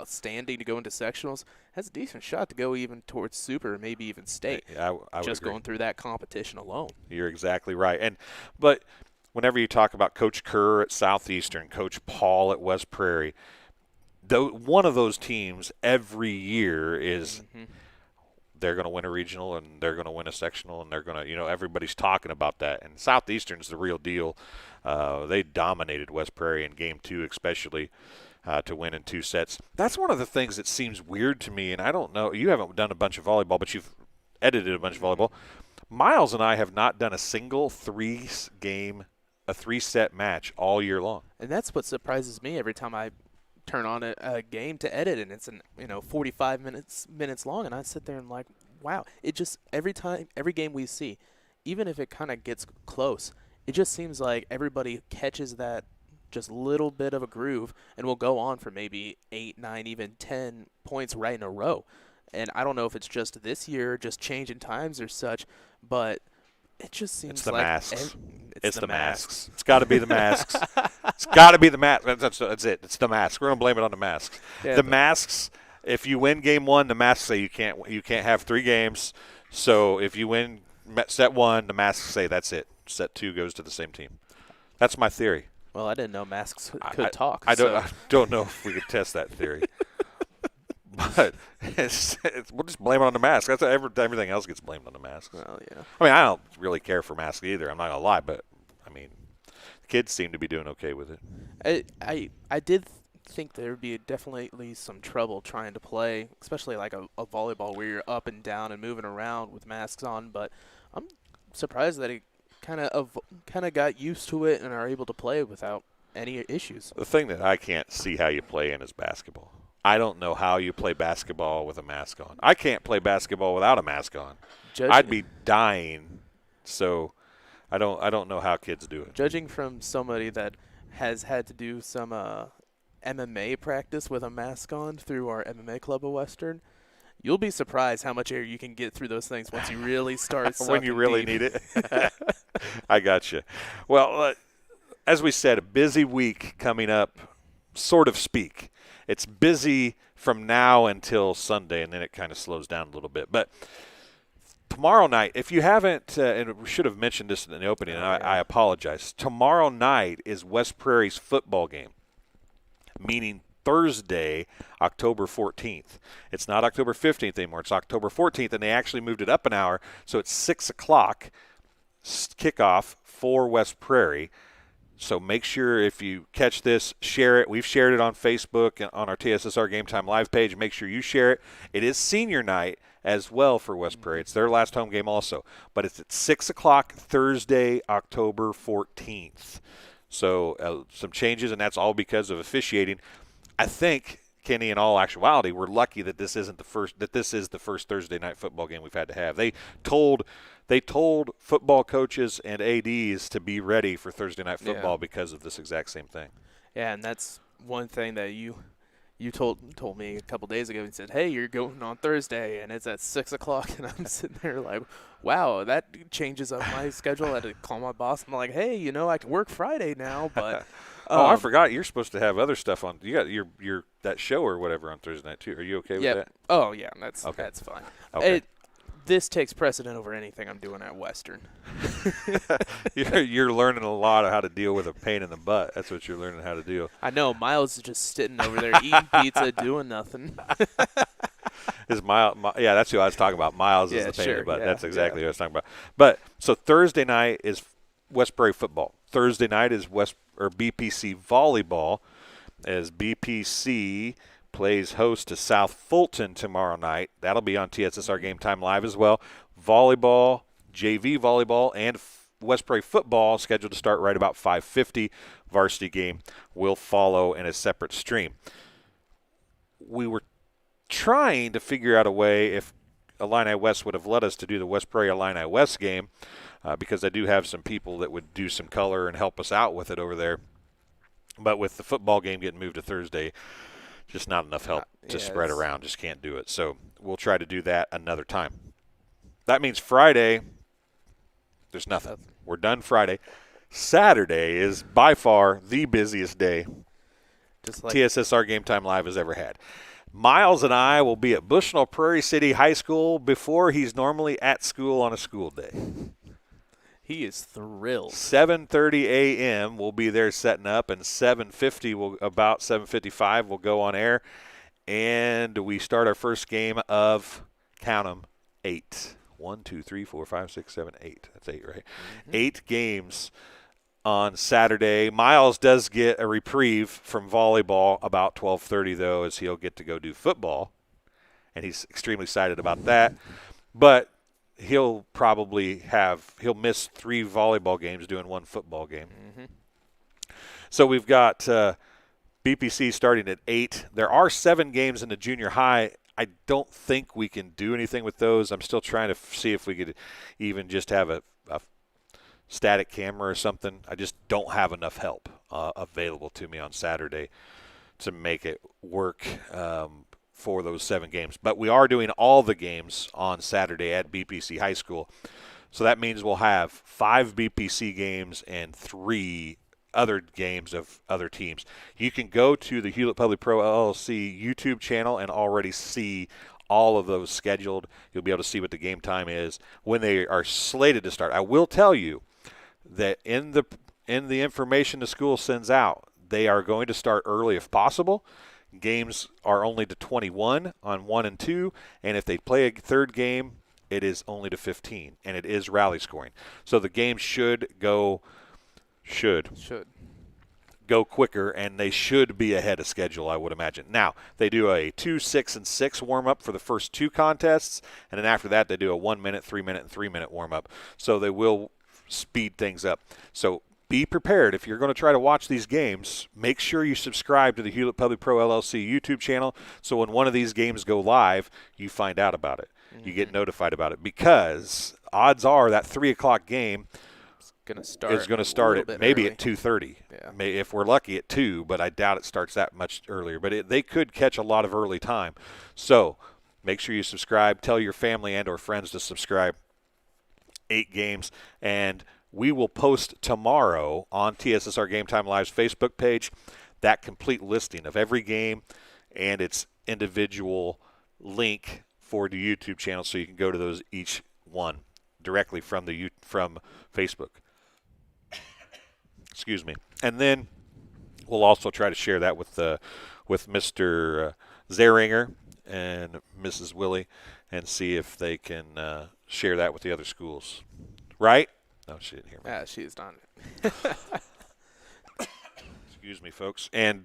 standing to go into sectionals has a decent shot to go even towards super, maybe even state. I would just agree. Going through that competition alone. You're exactly right. But whenever you talk about Coach Kerr at Southeastern, Coach Paul at West Prairie, one of those teams every year is they're going to win a regional and they're going to win a sectional and they're going to, everybody's talking about that. And Southeastern's the real deal. They dominated West Prairie in Game 2 especially to win in 2 sets. That's one of the things that seems weird to me, and I don't know. You haven't done a bunch of volleyball, but you've edited a bunch of volleyball. Miles and I have not done a single 3-set match all year long. And that's what surprises me every time I turn on a game to edit, and it's 45 minutes long, and I sit there and like, wow, it just every game we see, even if it kind of gets close, it just seems like everybody catches that just little bit of a groove and will go on for maybe 8, 9, even 10 points right in a row. And I don't know if it's just this year, just changing times or such, but it just seems it's the like masks. It's the masks. masks. It's got to be the masks. It's got to be the mask. That's it. It's the masks. We're gonna blame it on the masks. Yeah, the masks. If you win Game 1, the masks say you can't have 3 games. So if you win set 1, the masks say that's it. Set 2 goes to the same team. That's my theory. Well, I didn't know masks could talk. I don't know if we could test that theory. But we'll just blame it on the mask. That's everything else gets blamed on the masks. Well, yeah. I mean, I don't really care for masks either. I'm not gonna lie, but I mean, the kids seem to be doing okay with it. I did think there would be definitely some trouble trying to play, especially like a volleyball where you're up and down and moving around with masks on. But I'm surprised that it kind of got used to it and are able to play without any issues. The thing that I can't see how you play in is basketball. I don't know how you play basketball with a mask on. I can't play basketball without a mask on. I'd be dying. So I don't know how kids do it. Judging from somebody that has had to do some MMA practice with a mask on through our MMA Club of Western, you'll be surprised how much air you can get through those things once you really start sucking when you really deep. need it. I got you. Well, as we said, a busy week coming up, sort of speak. It's busy from now until Sunday, and then it kind of slows down a little bit. But tomorrow night, if you haven't, and we should have mentioned this in the opening, and I apologize. Tomorrow night is West Prairie's football game, meaning Thursday, October 14th. It's not October 15th anymore. It's October 14th, and they actually moved it up an hour, so it's 6 o'clock kickoff for West Prairie. So make sure if you catch this, share it. We've shared it on Facebook and on our TSSR Game Time Live page. Make sure you share it. It is senior night as well for West Prairie. It's their last home game also. But it's at 6 o'clock Thursday, October 14th. So some changes, and that's all because of officiating. I think, Kenny, in all actuality, we're lucky that this is the first Thursday night football game we've had to have. They told football coaches and ADs to be ready for Thursday night football because of this exact same thing. Yeah, and that's one thing that you told me a couple days ago. And said, "Hey, you're going on Thursday, and it's at 6 o'clock." And I'm sitting there like, "Wow, that changes up my schedule." I had to call my boss. I'm like, "Hey, I can work Friday now, but." I forgot you're supposed to have other stuff on. You got your that show or whatever on Thursday night too. Are you okay with that? Oh yeah, that's fine. Okay. This takes precedent over anything I'm doing at Western. You're learning a lot of how to deal with a pain in the butt. That's what you're learning how to do. I know. Miles is just sitting over there eating pizza, doing nothing. Yeah, that's who I was talking about. Miles is the pain in the butt. Yeah, that's exactly what I was talking about. But so Thursday night is West Prairie football. Thursday night is BPC volleyball, as BPC plays host to South Fulton tomorrow night. That'll be on TSSR Game Time Live as well. Volleyball, JV volleyball, and West Prairie football scheduled to start right about 5:50. Varsity game will follow in a separate stream. We were trying to figure out a way if Illini West would have let us to do the West Prairie Illini West game because I do have some people that would do some color and help us out with it over there. But with the football game getting moved to Thursday, just not enough help to spread around. Just can't do it. So we'll try to do that another time. That means Friday, there's nothing. We're done Friday. Saturday is by far the busiest day TSSR Game Time Live has ever had. Miles and I will be at Bushnell Prairie City High School before he's normally at school on a school day. He is thrilled. 7:30 a.m. we'll be there setting up, and 7:55 we'll go on air, and we start our first game of, count 'em, 8. 1, 2, 3, 4, 5, 6, 7, 8. That's 8, right? 8 games on Saturday. Miles does get a reprieve from volleyball about 12:30, though, as he'll get to go do football, and he's extremely excited about that. But he'll miss 3 volleyball games doing 1 football game. So we've got BPC starting at 8. There are 7 games in the junior high. I don't think we can do anything with those. I'm still trying to see if we could even just have a static camera or something. I just don't have enough help available to me on Saturday to make it work for those 7 games. But we are doing all the games on Saturday at BPC High School. So that means we'll have 5 BPC games and 3 other games of other teams. You can go to the Hewlett Public Pro LLC YouTube channel and already see all of those scheduled. You'll be able to see what the game time is when they are slated to start. I will tell you that in the information the school sends out, they are going to start early if possible. Games are only to 21 on 1 and 2, and if they play a third game, it is only to 15, and it is rally scoring. So the game should go quicker, and they should be ahead of schedule, I would imagine. Now, they do a 2, 6, and 6 warm-up for the first 2 contests, and then after that they do a 1-minute, 3-minute, and 3-minute warm-up. So they will speed things up. So be prepared. If you're going to try to watch these games, make sure you subscribe to the Hewlett Public Pro LLC YouTube channel so when one of these games go live, you find out about it. You get notified about it, because odds are that 3 o'clock game is going to start at maybe at 2:30. Yeah. If we're lucky at 2, but I doubt it starts that much earlier. But they could catch a lot of early time. So make sure you subscribe. Tell your family and or friends to subscribe. 8 games. And we will post tomorrow on TSSR Game Time Live's Facebook page that complete listing of every game and its individual link for the YouTube channel, so you can go to those each one directly from Facebook. Excuse me. And then we'll also try to share that with Mr. Zeringer and Mrs. Willie and see if they can share that with the other schools. Right? No, she didn't hear me. Yeah, she's done it. Excuse me, folks. And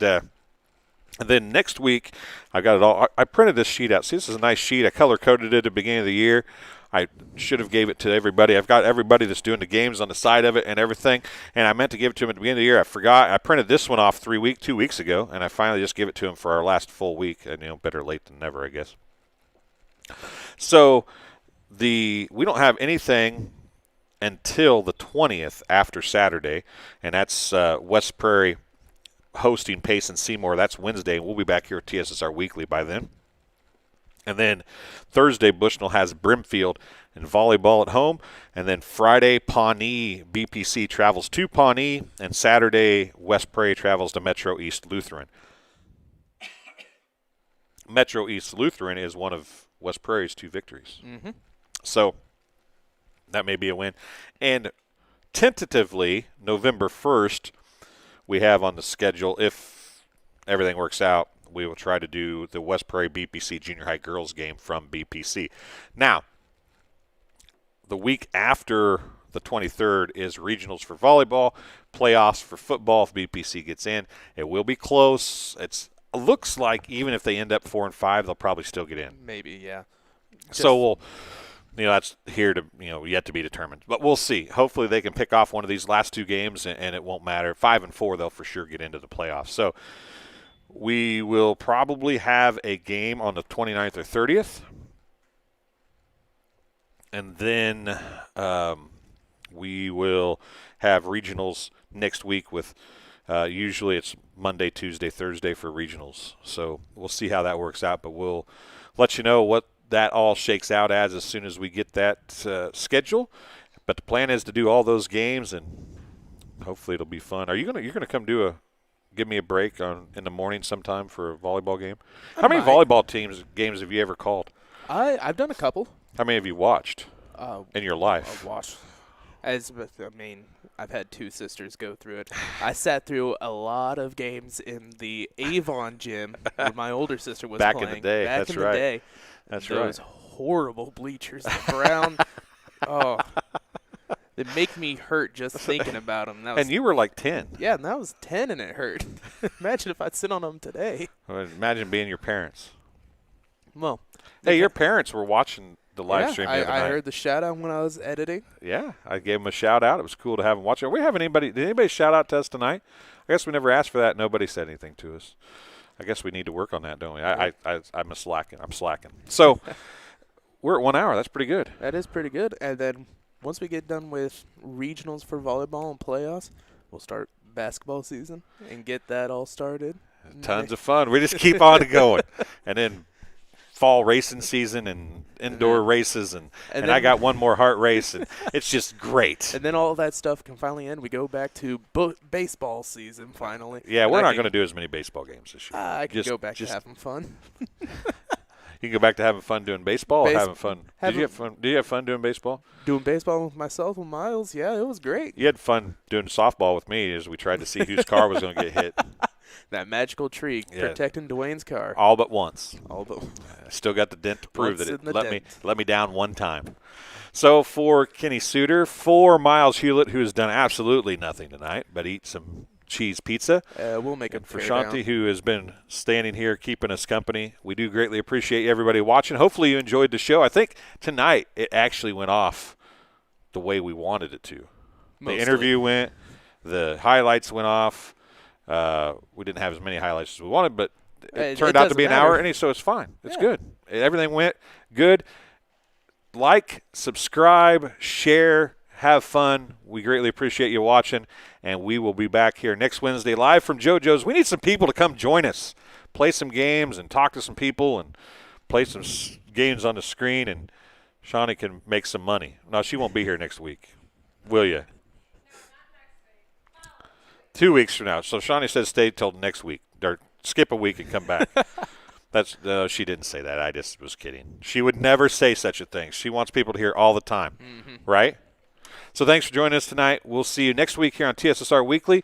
then next week, I got it all. I printed this sheet out. See, this is a nice sheet. I color-coded it at the beginning of the year. I should have gave it to everybody. I've got everybody that's doing the games on the side of it and everything, and I meant to give it to them at the beginning of the year. I forgot. I printed this one off 2 weeks ago, and I finally just gave it to them for our last full week. And better late than never, I guess. So we don't have anything until the 20th after Saturday, and that's West Prairie hosting Pace and Seymour. That's Wednesday. We'll be back here at TSSR Weekly by then. And then Thursday, Bushnell has Brimfield and volleyball at home. And then Friday, Pawnee BPC travels to Pawnee. And Saturday, West Prairie travels to Metro East Lutheran. Metro East Lutheran is one of West Prairie's 2 victories. Mm-hmm. So that may be a win. And tentatively, November 1st, we have on the schedule, if everything works out, we will try to do the West Prairie BPC Junior High Girls game from BPC. Now, the week after the 23rd is regionals for volleyball, playoffs for football if BPC gets in. It will be close. It looks like even if they end up 4 and 5, they'll probably still get in. Maybe, yeah. So that's here to yet to be determined. But we'll see. Hopefully they can pick off one of these last 2 games, and it won't matter. 5 and 4, they'll for sure get into the playoffs. So we will probably have a game on the 29th or 30th. And then we will have regionals next week with usually it's Monday, Tuesday, Thursday for regionals. So we'll see how that works out, but we'll let you know what that all shakes out as soon as we get that schedule. But the plan is to do all those games, and hopefully it'll be fun. You're gonna come give me a break in the morning sometime for a volleyball game? How many volleyball games have you ever called? I've done a couple. How many have you watched in your life? I've watched. I've had 2 sisters go through it. I sat through a lot of games in the Avon gym where my older sister was back playing. In the day. Back That's in right. the day. That's Those right. horrible bleachers. The brown. Oh. They make me hurt just thinking about them. And you were like 10. Yeah, and that was 10 and it hurt. Imagine if I'd sit on them today. Imagine being your parents. Well. Hey, your parents were watching the live stream the other night. I heard the shout out when I was editing. Yeah, I gave them a shout out. It was cool to have them watch it. Did anybody shout out to us tonight? I guess we never asked for that. Nobody said anything to us. I guess we need to work on that, don't we? I'm slacking. So we're at 1 hour. That's pretty good. That is pretty good. And then once we get done with regionals for volleyball and playoffs, we'll start basketball season and get that all started. Tons of fun. We just keep on going. And then fall racing season and indoor races and then, I got one more heart race and it's just great. And then all that stuff can finally end. We go back to baseball season finally. Yeah, we're not going to do as many baseball games this year. I can go back to having fun. You can go back to having fun doing baseball or having fun. Did you have fun doing baseball? Doing baseball with myself and Miles, yeah, it was great. You had fun doing softball with me as we tried to see whose car was going to get hit. That magical tree protecting Dwayne's car. All but once. Still got the dent to prove that it let me down one time. So for Kenny Suter, for Miles Hewlett, who has done absolutely nothing tonight but eat some cheese pizza. We'll make it for Shanti, who has been standing here keeping us company. We do greatly appreciate everybody watching. Hopefully you enjoyed the show. I think tonight it actually went off the way we wanted it to. The interview went. The highlights went off. We didn't have as many highlights as we wanted, but it turned out to be an hour, so it's fine. It's good. Everything went good. Like, subscribe, share, have fun. We greatly appreciate you watching, and we will be back here next Wednesday live from JoJo's. We need some people to come join us, play some games and talk to some people and play some games on the screen, and Shawnee can make some money. No, she won't be here next week. Will you? 2 weeks from now. So Shawnee says stay till next week, or skip a week and come back. She didn't say that. I just was kidding. She would never say such a thing. She wants people to hear all the time, right? So thanks for joining us tonight. We'll see you next week here on TSSR Weekly,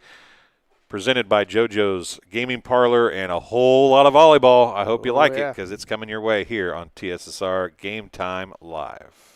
presented by JoJo's Gaming Parlor and a whole lot of volleyball. I hope you like it because it's coming your way here on TSSR Game Time Live.